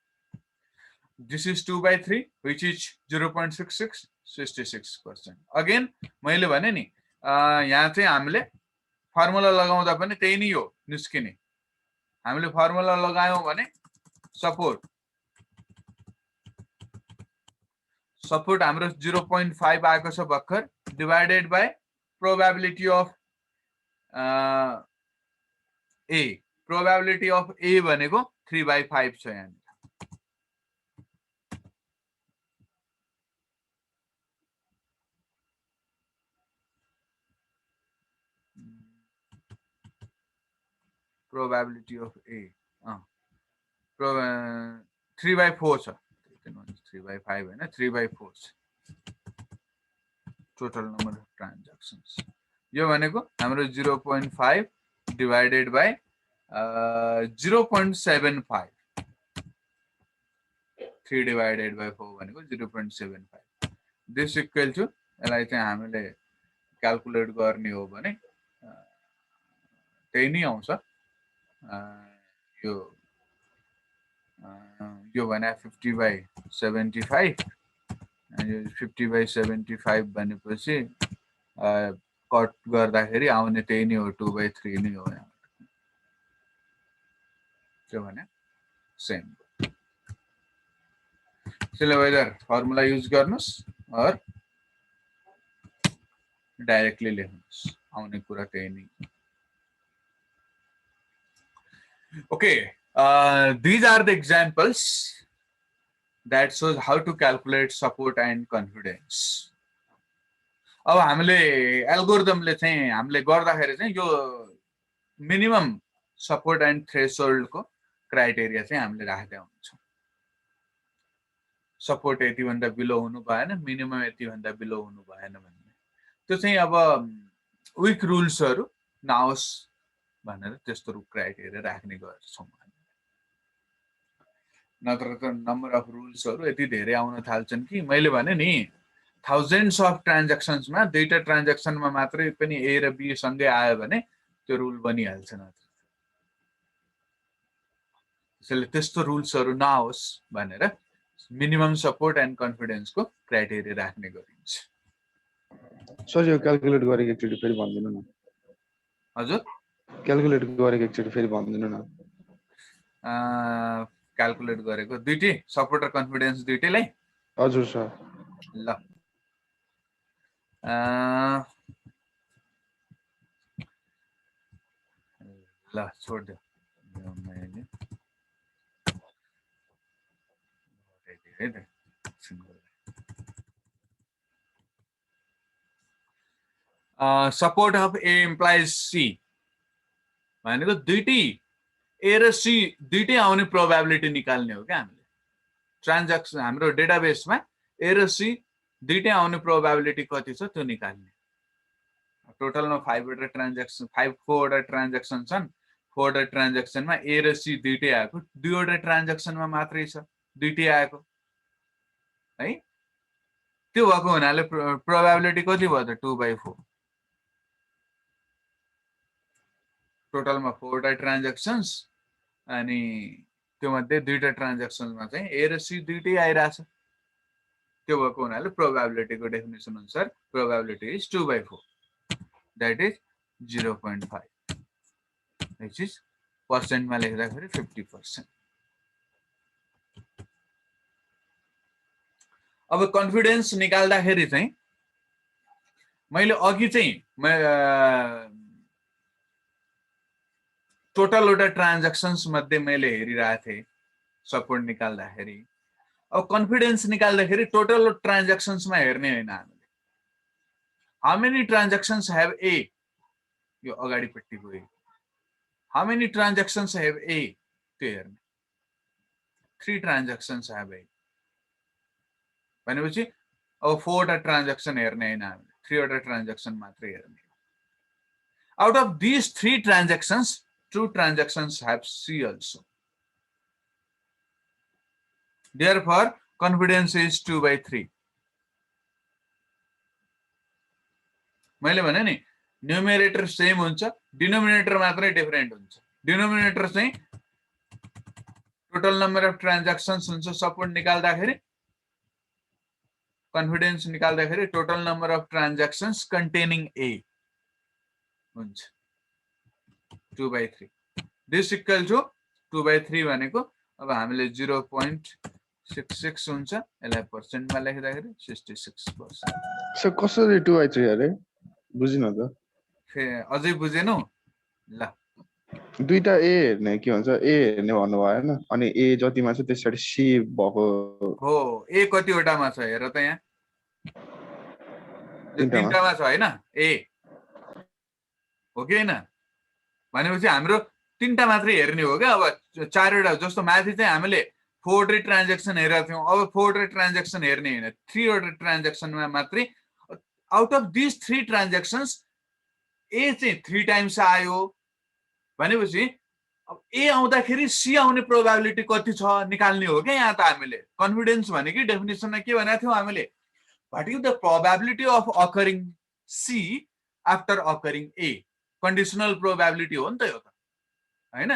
this is 2/3 which is 0.66 66%. Again मैले भने नि यहाँ चाहिँ हामीले फर्मुला लगाउँदा पनि त्यही नै हो निस्किने हामीले फर्मुला लगायौं भने सपोर्ट हाम्रो 0.5 आएको छ भर्खर divided by probability of A probability of A भनेको 3/5 छ यहाँ probability of A 3/4 छ 3/5 हैन 3/4 छ total number of transactions यो भनेको हाम्रो 0.5 divided by 0.75 3 divided by 4 भनेको 0.75 this equal to यसलाई चाहिँ हामीले क्याल्कुलेट गर्ने हो भने त्यही नै आउँछ यो भने 50/75 अनि 50/75 भनेपछि कट गर्दाखेरि आउने त्यही नै हो 2/3 नै हो यहाँ त्यो भने सेम त्यसले वेदर फर्मुला युज गर्नुस् अर डाइरेक्टली लेख्नुस् आउने कुरा त्यही नै Okay, these are the examples that shows how to calculate support and confidence. अब हामीले एल्गोरिदमले चाहिँ हामीले गर्दाखेरि चाहिँ यो मिनिमम सपोर्ट एन्ड थ्रेशोल्ड को क्राइटेरिया चाहिँ हामीले राख्दै हुन्छौं सपोर्ट यति भन्दा बिलो हुनु भएन मिनिमम यति भन्दा बिलो हुनु भएन भन्ने त्यो चाहिँ अब विक रुल्सहरु नाओस् भनेर त्यस्तो क्राइटेरिया राख्ने गर्छौं नत्र त नम्बर अफ रुल्सहरु यति धेरै आउन थाल्छन् कि मैले भने नि थाउजन्ड्स अफ ट्रान्ज्याक्सन्समा दुईटा ट्रान्ज्याक्सनमा मात्रै पनि ए र बी सँगै आयो भने त्यो रुल बनिहाल्छ नत्र त्यसैले त्यस्तो रुल्सहरू नहोस् भनेर मिनिमम सपोर्ट एन्ड कन्फिडेन्सको क्राइटेरिया राख्ने गरिन्छ। सर यो क्याल्कुलेट गरेको एकचोटि फेरि भनिदिनु न। हजुर क्याल्कुलेट गरेको एकचोटि फेरि भनिदिनु न। क्याल्कुलेट गरेको दुईटै सपोर्ट र कन्फिडेन्स दुईटैलाई? हजुर सर। ल ल छोडिदियो मैले support of A implies C भनेको दुईटै ए र सी दुईटै आउने प्रोबेबिलिटी निकाल्ने हो क्या हामीले। ट्रान्ज्याक्सन हाम्रो डेटाबेसमा ए र सी दुईटै आउने प्रोबेबिलिटी कति छ त्यो निकाल्ने। टोटलमा 5वटा ट्रान्ज्याक्सन 4वटा ट्रान्ज्याक्सन छन्। 4वटा ट्रान्ज्याक्सनमा ए र सी दुईटै आएको, 2वटा ट्रान्ज्याक्सनमा मात्रै छ दुईटै आएको है। त्यो भएको हुनाले प्रोबेबिलिटी कति भयो त 2/4। टोटलमा 4वटा ट्रान्ज्याक्सन्स अनि त्यो मध्ये 2वटा ट्रान्ज्याक्सनमा चाहिँ ए र सी दुईटै आइरहेछ। त्यो भएको हुनाले प्रोबेबिलिटीको डेफिनेसन अनुसार probability is 2/4 that is 0.5 which is पर्सेन्टमा लेख्दाखेरि 50%। अब कन्फिडेन्स निकाल्दाखेरि चाहिँ मैले अघि चाहिँ टोटलवटा ट्रान्ज्याक्सन्स मध्ये मैले हेरिरहेको थिएँ सपोर्ट निकाल्दाखेरि। अब कन्फिडेन्स निकाल्दाखेरि टोटल ट्रान्ज्याक्सन्समा हेर्ने होइन हामीले। How many transactions have A, यो अगाडिपट्टिको A how many transactions have A त्यो हेर्ने। 3 ट्रान्ज्याक्सन्स हेभ ए भनेपछि अब 4वटा ट्रान्ज्याक्सन हेर्ने होइन हामीले, 3वटा ट्रान्ज्याक्सन मात्रै हेर्ने। Out of this 3 transactions 2 transactions have C also. Therefore, confidence is 2/3. मैले भने नि न्यूमरेटर सेम हुन्छ, डिनोमिनेटर मात्रै डिफरेन्ट हुन्छ। डिनोमिनेटर चाहिँ टोटल नम्बर अफ ट्रान्ज्याक्सन्स हुन्छ सपोर्ट निकाल्दाखेरि, कन्फिडेन्स निकाल्दाखेरि total number of transactions containing A हुन्छ 2/3। दिस इक्वल टु 2/3 भनेको अब हामीले 0.66 हुन्छ, यसलाई पर्सेन्टमा लेख्दाखेरि 66%। सर कसरी 2/3 अरे बुझिन त? अझै बुझेनौ? ल दुईटा ए हेर्ने के भन्छ ए हेर्ने भन्नु भएन, अनि ए जतिमा छ त्यसरी सी भएको हो। ए कतिवटामा छ हेर त, यहाँ तीनटामा छ हैन ए, हो कि हैन? भनेपछि हाम्रो तीनटा मात्रै हेर्ने हो क्या। अब 4वटा जस्तो माथि चाहिँ हामीले 4वटा ट्रान्ज्याक्सन हेरेका थियौँ, अब 4वटा ट्रान्ज्याक्सन हेर्ने हैन, 3वटा ट्रान्ज्याक्सनमा मात्रै। आउट अफ दिस 3 ट्रान्ज्याक्सन्स ए चाहिँ 3 टाइम्स आयो भनेपछि अब ए आउँदाखेरि सी आउने प्रोबेबिलिटी कति छ निकाल्ने हो क्या। यहाँ त हामीले कन्फिडेन्स भनेको डेफिनेसनमा के भनेको थियौँ हामीले, what is the probability of occurring C after occurring A. Conditional probability हो नि त यो त हैन।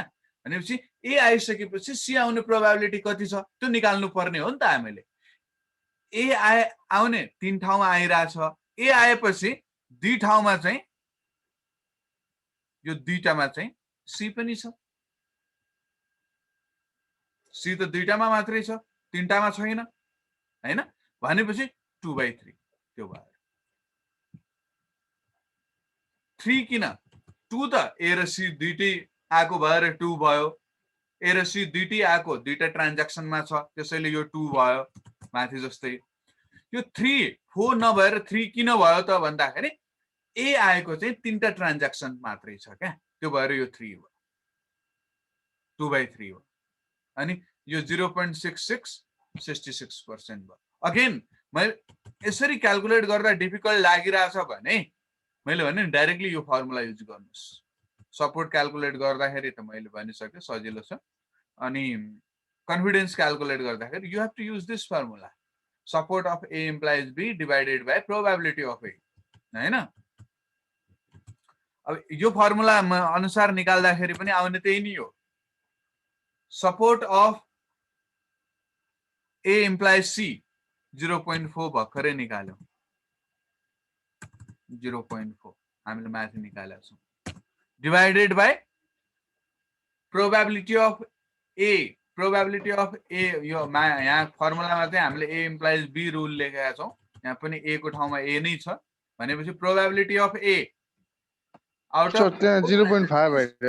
भनेपछि ए आइसकेपछि सी आउने प्रोबेबिलिटी कति छ त्यो निकाल्नु पर्ने हो नि त हामीले। ए आउने 3 ठाउँमा आइरहेछ, ए आएपछि 2 ठाउँमा चाहिँ यो 2टामा चाहिँ सी पनि छ। सी त 2टामा मात्रै छ, 3टामा छैन हैन। भनेपछि 2/3 त्यो भयो। 3 किन? 2 त ए र सी दुईटै आएको भएर 2 भयो। ए र सी दुईटै आएको 2टा ट्रान्ज्याक्सनमा छ, त्यसैले यो 2 भयो माथि जस्तै। यो 3 4 नभएर 3 किन भयो त भन्दाखेरि ए आएको चाहिँ 3टा ट्रान्ज्याक्सन मात्रै छ क्या, त्यो भएर यो 3 हो, 2/3 हो। अनि यो 0.66 66% भयो। अगेन मैले यसरी क्याल्कुलेट गर्दा डिफिकल्ट लागिरहेछ भने मैले भने डाइरेक्टली यो फर्मुला युज गर्नुस्। सपोर्ट क्याल्कुलेट गर्दाखेरि त मैले भनिसके सजिलो छ। अनि कन्फिडेन्स क्याल्कुलेट गर्दाखेरि you have to use this formula, support of A implies B divided by probability of A हैन। अब यो फर्मुला अनुसार निकाल्दाखेरि पनि आउने त्यही नै हो। Support of A implies C 0.4 भर्खरै निकाल्यौं 0.4 हामीले माथि निकालेका छौं divided by probability of A यो यहाँ फर्मुलामा चाहिँ हामीले A implies B रुल लेखेका छौं यहाँ पनि A को ठाउँमा A नै छ भनेपछि probability of A out sort of त्यहाँ 0.5 हैन र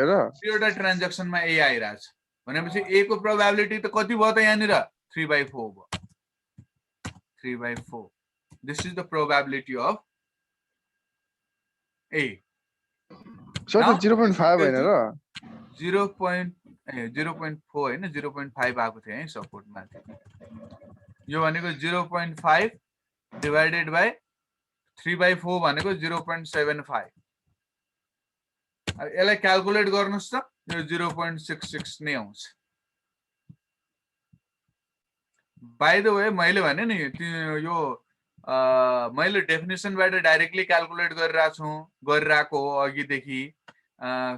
एउटा ट्रान्ज्याक्सनमा A आइराछ भनेपछि A को प्रोबेबिलिटी त कति भयो त यहाँनिर 3/4 भयो 3/4 this is the probability of A sir Now, त्यो 0.5 हैन र 0.4 हैन 0.5 आएको थियो है सपोर्ट माथि यो भनेको 0.5 डिवाइडेड बाइ 3/4 भनेको 0.75 अब यसलाई क्याल्कुलेट गर्नुस् त यो 0.66 नै आउँछ बाइ द वे मैले भने नि यो मैले डेफिनेसनबाट डाइरेक्टली क्याल्कुलेट गरिरहेको हो अघिदेखि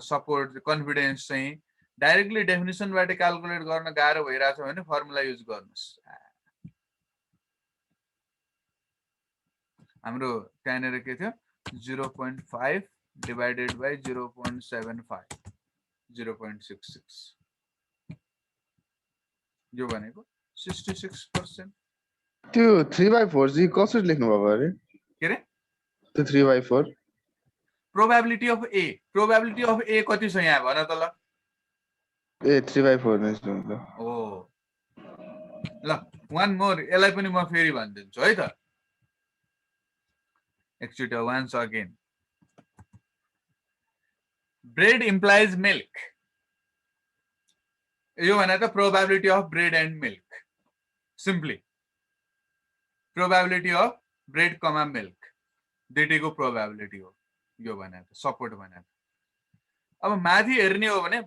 सपोर्ट कन्फिडेन्स चाहिँ डाइरेक्टली डेफिनेसनबाट क्याल्कुलेट गर्न गाह्रो भइरहेछ भने फर्मुला युज गर्नुस् हाम्रो त्यहाँनिर के थियो 0.5 डिवाइडेड बाइ 0.75 0.66 यो भनेको 66% त्यो 3/4 चाहिँ कसरी लेख्नु भएको अरे के रे त्यो 3/4 प्रोबेबिलिटी अफ ए कति छ यहाँ भन त ल ए 3/4 नै छ ल ओ ल वान मोर यसलाई पनि म फेरि भनिदिन्छु है त एकचोटि once again bread implies milk यो भने त probability of bread and milk simply probability of bread comma milk दुईटैको प्रोबेबिलिटी हो यो भने सपोर्ट भने अब माथि हेर्ने हो भने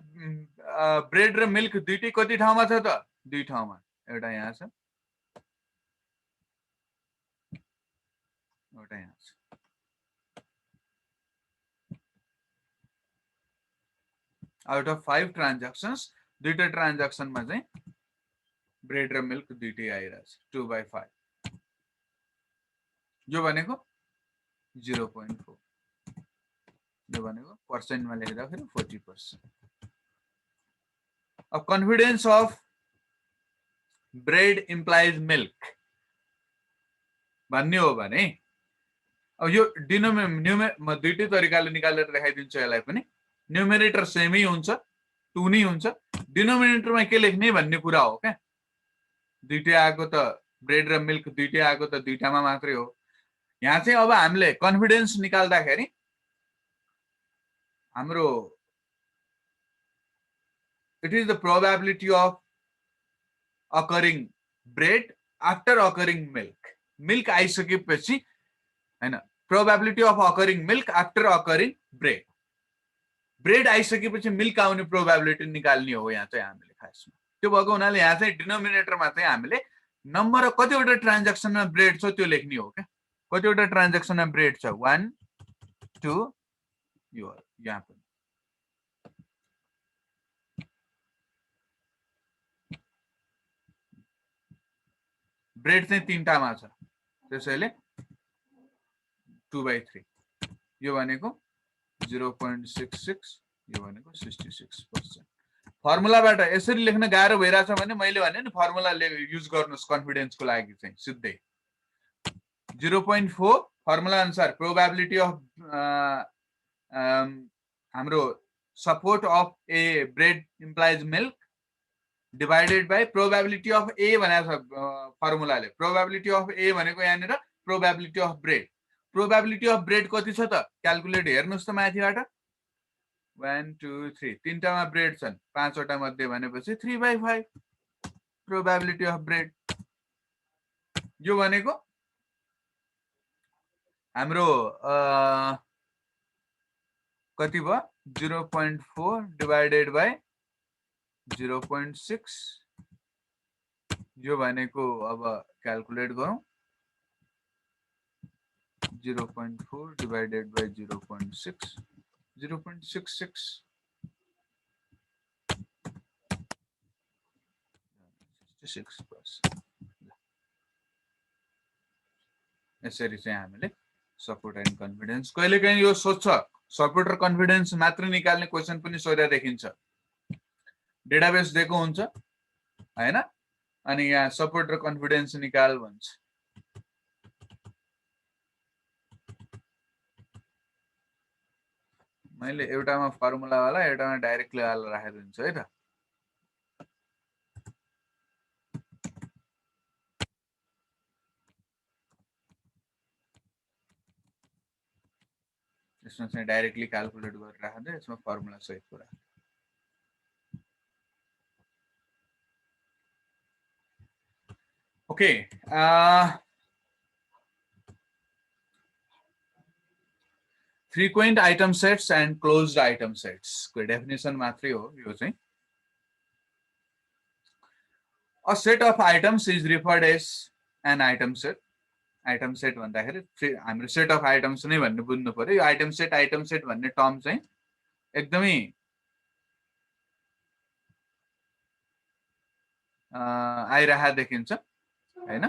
ब्रेड र मिल्क दुईटै कति ठाउँमा छ त दुई ठाउँमा एउटा यहाँ छ एउटा यहाँ छ आउट अफ 5 ट्रान्ज्याक्सन्स दुईटा ट्रान्ज्याक्सनमा चाहिँ ब्रेड र मिल्क दुईटै आइरहेछ 2/5 यो भनेको 0.4 यो भनेको पर्सेन्टमा लेख्दाखेरि 40% अब confidence of bread implies milk भन्ने हो भने अब यो म दुईटै तरिकाले निकालेर देखाइदिन्छु यसलाई पनि न्युमेरेटर सेमै हुन्छ 2 नै हुन्छ डिनोमिनेटरमा के लेख्ने भन्ने कुरा हो क्या दुईटै आएको त ब्रेड र मिल्क दुईटै आएको त दुईटामा मात्रै हो यहाँ चाहिँ अब हामीले कन्फिडेन्स निकाल्दाखेरि हाम्रो it is the probability of occurring bread after occurring milk आइसकेपछि हैन probability of occurring milk after occurring bread आइसकेपछि मिल्क आउने प्रोबेबिलिटी निकाल्ने हो यहाँ चाहिँ हामीले खासमा त्यो भएको हुनाले यहाँ चाहिँ डिनोमिनेटरमा चाहिँ हामीले नम्बर अफ कतिवटा ट्रान्ज्याक्सनमा ब्रेड छ त्यो लेख्ने हो क्या कतिवटा ट्रान्ज्याक्सनमा ब्रेड छ 1 2 यो यहाँ पनि ब्रेड चाहिँ तीनटामा छ त्यसैले 2/3 यो भनेको 0.66 यो भनेको 66% फर्मुलाबाट यसरी लेख्न गाह्रो भइराछ भने मैले भने नि फर्मुला युज गर्नुस् कन्फिडेन्सको लागि चाहिँ सिधै 0.4 फर्मुला अनुसार प्रोबेबिलिटी अफ हाम्रो support of A bread implies milk divided by probability of A भनेको छ फर्मुलाले प्रोबेबिलिटी अफ ए भनेको यहाँनिर प्रोबेबिलिटी अफ ब्रेड कति छ त क्याल्कुलेट हेर्नुस् त माथिबाट 1 2 3 तीनटामा ब्रेड छन् पाँचवटा मध्ये भनेपछि 3/5 प्रोबेबिलिटी अफ ब्रेड यो भनेको हाम्रो कति भयो 0.4 डिवाइडेड बाइ 0.6 यो भनेको अब क्याल्कुलेट गरौँ 0.4 डिवाइडेड बाइ 0.6 0.66 56%. यसरी चाहिँ हामीले सपोर्ट एन्ड कन्फिडेन्स कहिलेकाहीँ यो सोध्छ सपोर्ट र कन्फिडेन्स मात्र निकाल्ने क्वेशन पनि सोधेर देखिन्छ डेटाबेस दिएको हुन्छ हैन अनि यहाँ सपोर्ट र कन्फिडेन्स निकाल भन्छ मैले एउटामा फर्मुला वाला एउटामा डाइरेक्टली हालेर राखेर दिन्छु है त यसमा चाहिँ डाइरेक्टली क्याल्कुलेट गरेर राख्दै यसमा फर्मुला सहितको राख्दै okay frequent item sets and closed item sets को definition मात्रै हो यो चाहिँ a set of items is referred as an item set भन्दाखेरि हाम्रो set of items नै भन्ने बुझ्नु पर्यो यो item set भन्ने टर्म चाहिँ एकदमै आइराखेको देखिन्छ हैन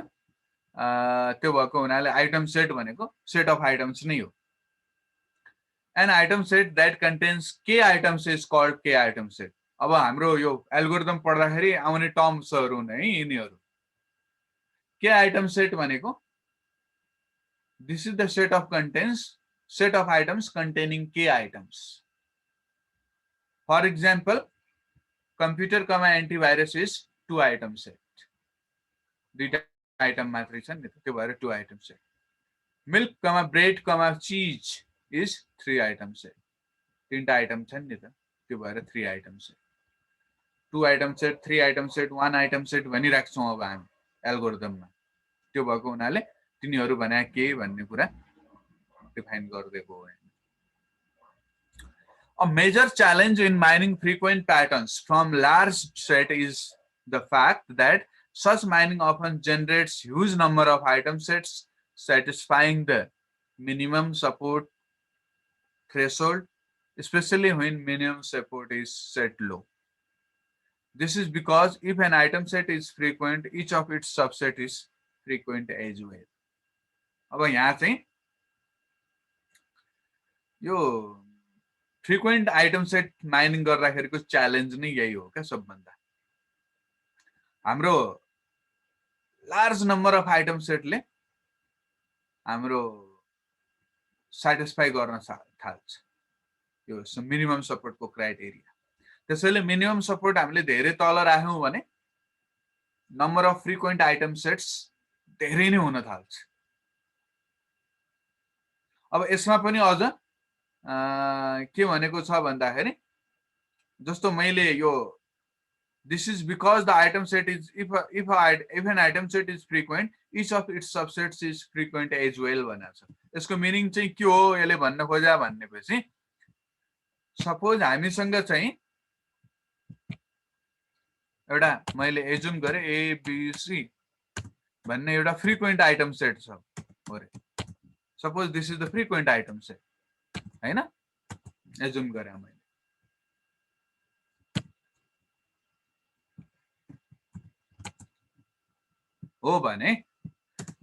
त्यो भएको हुनाले आइटम सेट भनेको सेट अफ आइटम्स नै हो an item set that contains k items is called k item set अब हाम्रो यो एल्गोरिदम पढ्दाखेरि आउने टर्म्सहरु हुन् है यिनीहरु k item set भनेको this is the set of items containing k items for example computer antivirus is 2 item set दुईटा आइटम मात्रै छन् नि त्यो भएर 2 item set milk bread cheese is 3 item set तीनटा आइटम छन् नि त त्यो भएर 3 item set 2 item set 3 item set 1 item set भनिराख्छौं अब हामी एल्गोरिदममा त्यो भएको हुनाले तिनीहरु भने के भन्ने कुरा डिफाइन गर्दैको हो A major challenge in mining frequent patterns from large set is the fact that such mining often generates huge number of item sets satisfying the minimum support threshold, especially when minimum support is set low. This is because if an item set is frequent, each of its subset is frequent as well. अब यहाँ चाहिँ यो frequent item set mining गर्दाखेरिको challenge नै यही हो क्या सबभन्दा हाम्रो लार्ज नम्बर अफ आइटम सेटले हाम्रो satisfy गर्न थाल्छ यो मिनिमम सपोर्टको क्राइटेरिया त्यसैले मिनिमम सपोर्ट हामीले धेरै तल राख्यौं भने number of frequent item sets धेरै नै हुन थाल्छ अब यसमा पनि अझ के भनेको छ भन्दाखेरि जस्तो मैले यो this is because the item set is if an item set is frequent each of its subsets is frequent as well भनेको छ यसको मिनिङ चाहिँ के हो यसले भन्न खोजा भन्नेपछि सपोज हामीसँग चाहिँ एउटा मैले एज्युम गरे ए बी सी भन्ने एउटा फ्रिक्वेन्ट आइटम सेट छ अरे suppose this is the frequent item set हैन एज्युम गरे मैले हो भने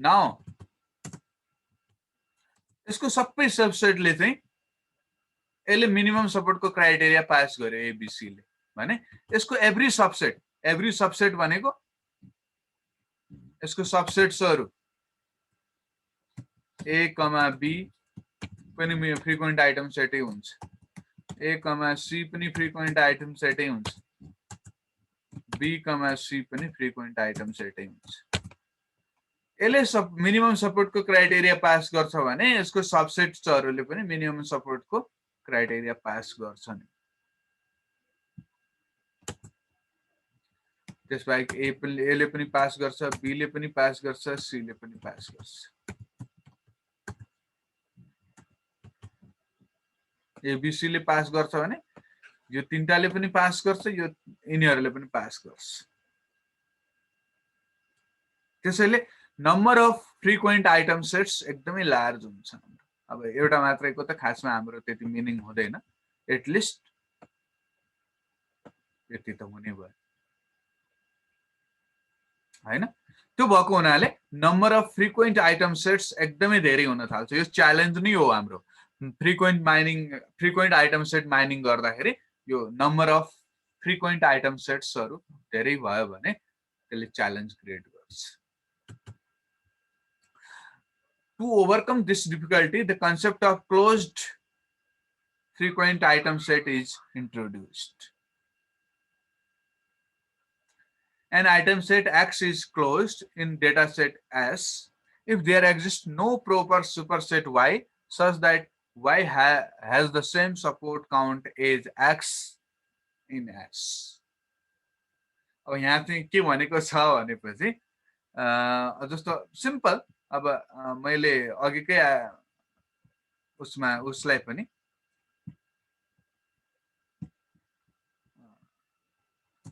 नाउ यसको सबै सबसेटले चाहिँ यसले मिनिमम सपोर्टको क्राइटेरिया पास गर्यो एबीसी ले भने यसको एभ्री सबसेट भनेको यसको सबसेट्सहरु ए कमा बी पनि फ्रिक्वेन्ट आइटम सेटै हुन्छ ए कमा सी पनि फ्रिक्वेन्ट आइटम सेटै हुन्छ बी कमा सी पनि फ्रिक्वेन्ट आइटम सेटै हुन्छ यसले मिनिमम सपोर्टको क्राइटेरिया पास गर्छ भने यसको सबसेट्सहरुले पनि मिनिमम सपोर्टको क्राइटेरिया पास गर्छन् त्यसबाहेक ए ले पनि पास गर्छ बी ले पनि पास गर्छ सी ले पनि पास गर्छ एबीसी ले पास गर्छ भने यो तीनटाले पनि पास गर्छ यो यिनीहरुले पनि पास गर्छ त्यसैले number of frequent item sets एकदमै लार्ज हुन्छ अब एउटा मात्रैको त खासमा हाम्रो त्यति मिनिङ हुँदैन एटलिस्ट यति त हुने भयो हैन त्यो भएको हुनाले number of frequent item sets एकदमै धेरै हुन थाल्छ यो च्यालेन्ज नै हो हाम्रो फ्रिक्वेन्ट आइटम सेट माइनिङ गर्दाखेरि यो नम्बर अफ फ्रिक्वेन्ट आइटम सेट्सहरु धेरै भयो भने त्यसले च्यालेन्ज क्रिएट गर्छ To overcome this difficulty, the concept of closed frequent item set is introduced. An item set X is closed in data set S if there exists no proper superset Y such that Y has the same support count as X in S. अब यहाँ चाहिँ के भनेको छ भनेपछि जस्तो सिम्पल अब मैले अघिकै उसलाई पनि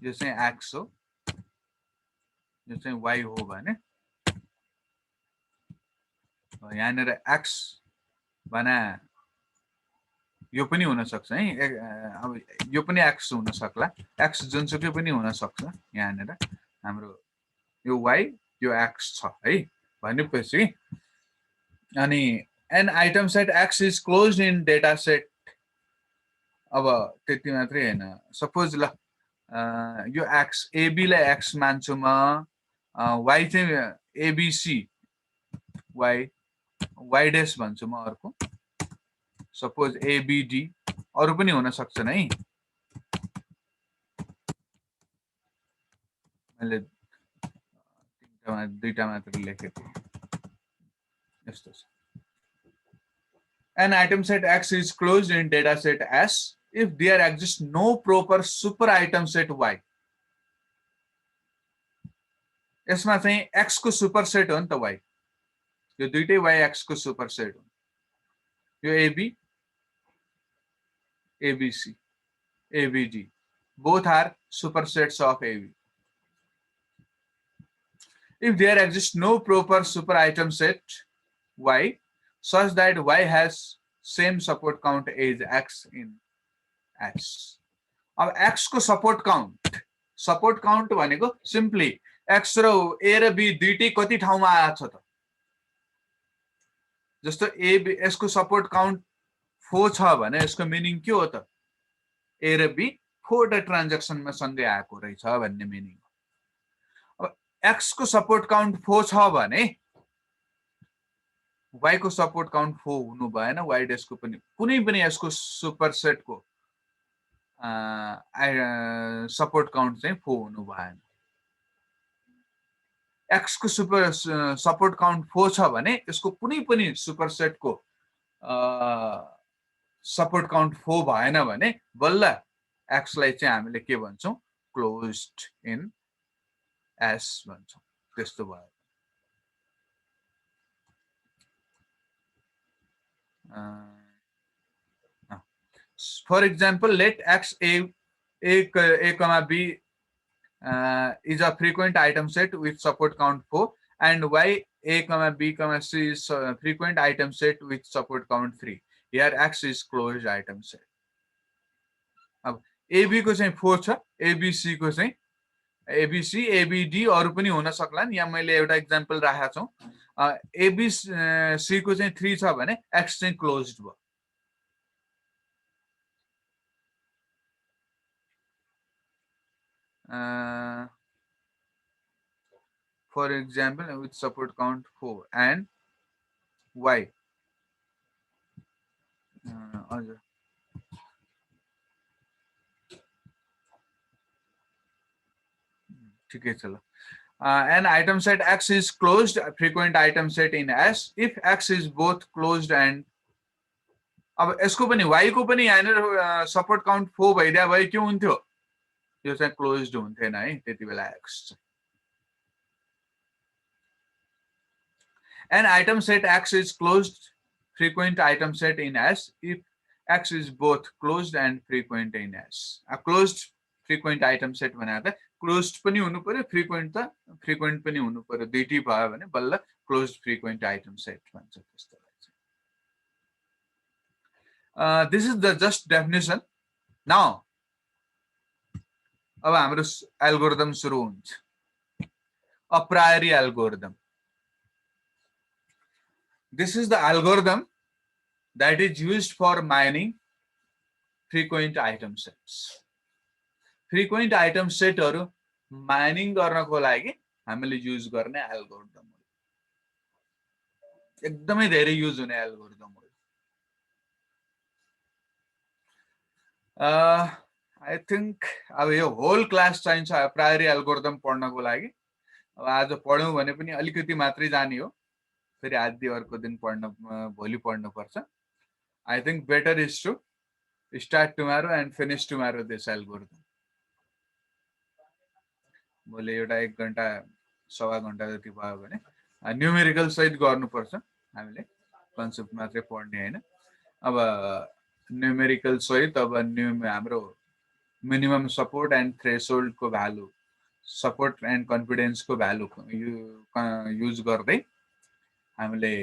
यो चाहिँ X हो यो चाहिँ Y हो भने यहाँनिर X भने यो पनि हुन सक्छ है अब यो पनि X हुन सक्ला X जुनसुकै पनि हुन सक्छ यहाँनिर हाम्रो यो Y यो X छ है भनेपछि अनि an item set X is closed in data set अब त्यति मात्रै हैन सपोज ल यो X AB लाई X मान्छु म Y चाहिँ ABC Y dash भन्छु म अर्को सपोज ABD अरु पनि हुन सक्छन् है मैले दुईटा मात्र लेखेको यस्तो छ An item set X is closed in data set S if there exists no proper super item set Y. यसमा चाहिँ X को सुपर सेट हो नि त Y. यो दुईटै Y X को सुपर सेट हो. यो AB, ABC, ABD. Both are supersets of AB. If there exists no proper super item set Y such that Y has same support count as X in S. अब X को support count भनेको simply X र A र B दुईटै कति ठाउँमा आछ त जस्तो A B यसको support count 4 छ भने यसको मिनिङ के हो त A र B 4 टा ट्रान्ज्याक्सनमा सँगै आएको रहेछ भन्ने मिनिङ हो अब X को support count 4 छ भने Y को support count 4 हुनु भएन Y dash को पनि कुनै पनि यसको सुपरसेट को support count चाहिँ 4 हुनु भएन X को support count 4 छ भने यसको कुनै पनि सुपरसेट को support count 4 भएन भने बल्ल X लाई चाहिँ हामीले के भन्छौं closed in S भन्छौं त्यस्तो भयो for example let X A, B is a frequent item set with support count 4 and Y A, B, C is a frequent item set with support count 3. Here X is closed item set. अब AB को चाहिँ 4 छ ABC को चाहिँ ABC ABD अरु पनि हुन सक्लान् यहाँ मैले एउटा एक्जाम्पल राखेको छु ABC को चाहिँ 3 छ भने X चाहिँ क्लोज्ड भयो for example with support count 4 and Y ठिकै छ ल an item set X is closed frequent item set in S if X is both closed and अब यसको पनि Y को पनि यहाँ support count 4 भइदिया भए के हुन्थ्यो यो चाहिँ क्लोज्ड हुन्थेन है त्यति बेला X an item set X is closed frequent item set in S if X is both closed and frequent in S a closed frequent item set भनेको क्लोज्ड पनि हुनु पर्यो फ्रिक्वेन्ट पनि हुनु पर्यो दुईटै भयो भने बल्ल क्लोज्ड फ्रिक्वेन्ट आइटम सेट भन्छ त्यस्तोलाई चाहिँ this is the just definition now अब हाम्रो एल्गोरिदम सुरु हुन्छ a priori algorithm. This is the algorithm that is used for mining frequent item sets. Frequent item set mining गर्नको लागि हामीले युज गर्ने एल्गोरिदम हो, एकदमै धेरै युज हुने एल्गोरिदम हो। आई थिंक अब यो होल क्लास चाहिन्छ प्रायोरी एल्गोरिदम पढ्नको लागि। अब आज पढ्यौं भने पनि अलिकति मात्रै जाने हो, फेरि आदि अर्को दिन पढ्न भोलि पढ्नु पर्छ। I think better is to start tomorrow and finish tomorrow this algorithm. भोलि एउटा 1 घण्टा सवा घण्टा जति भयो भने न्युमेरिकल सहित गर्नुपर्छ हामीले, कन्सेप्ट मात्रै पढ्ने हैन। अब न्युमेरिकल सहित अब हाम्रो मिनिमम सपोर्ट एन्ड थ्रेशोल्ड को भ्यालु, सपोर्ट एन्ड कन्फिडेन्स को भ्यालु युज गर्दै हामीले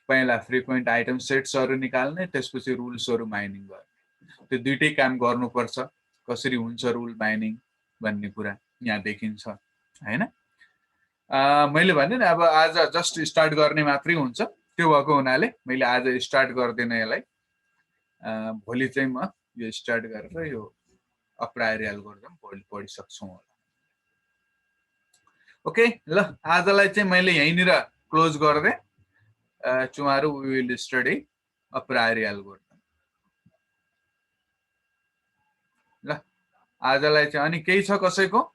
पहिला फ्रिक्वेन्ट आइटम सेट्सहरु निकाल्ने, त्यसपछि रुल्सहरु माइनिङ गर्ने। त्यो दुईटै काम गर्नुपर्छ। कसरी हुन्छ रुल माइनिङ भन्ने कुरा यहाँ देखिन्छ हैन। मैले भने नि अब आज जस्ट स्टार्ट गर्ने मात्रै हुन्छ, त्यो भएको हुनाले मैले आज स्टार्ट गर्दिन यसलाई। भोलि चाहिँ म यो स्टार्ट गरेर यो अप्रायोरी एल्गोरिदम भोलि पढिसक्छौं होला। ओके ल, आजलाई चाहिँ मैले यहीँनिर क्लोज गर्दै। Tomorrow we will study apriori algorithm. ल आजलाई चाहिँ अनि केही छ कसैको?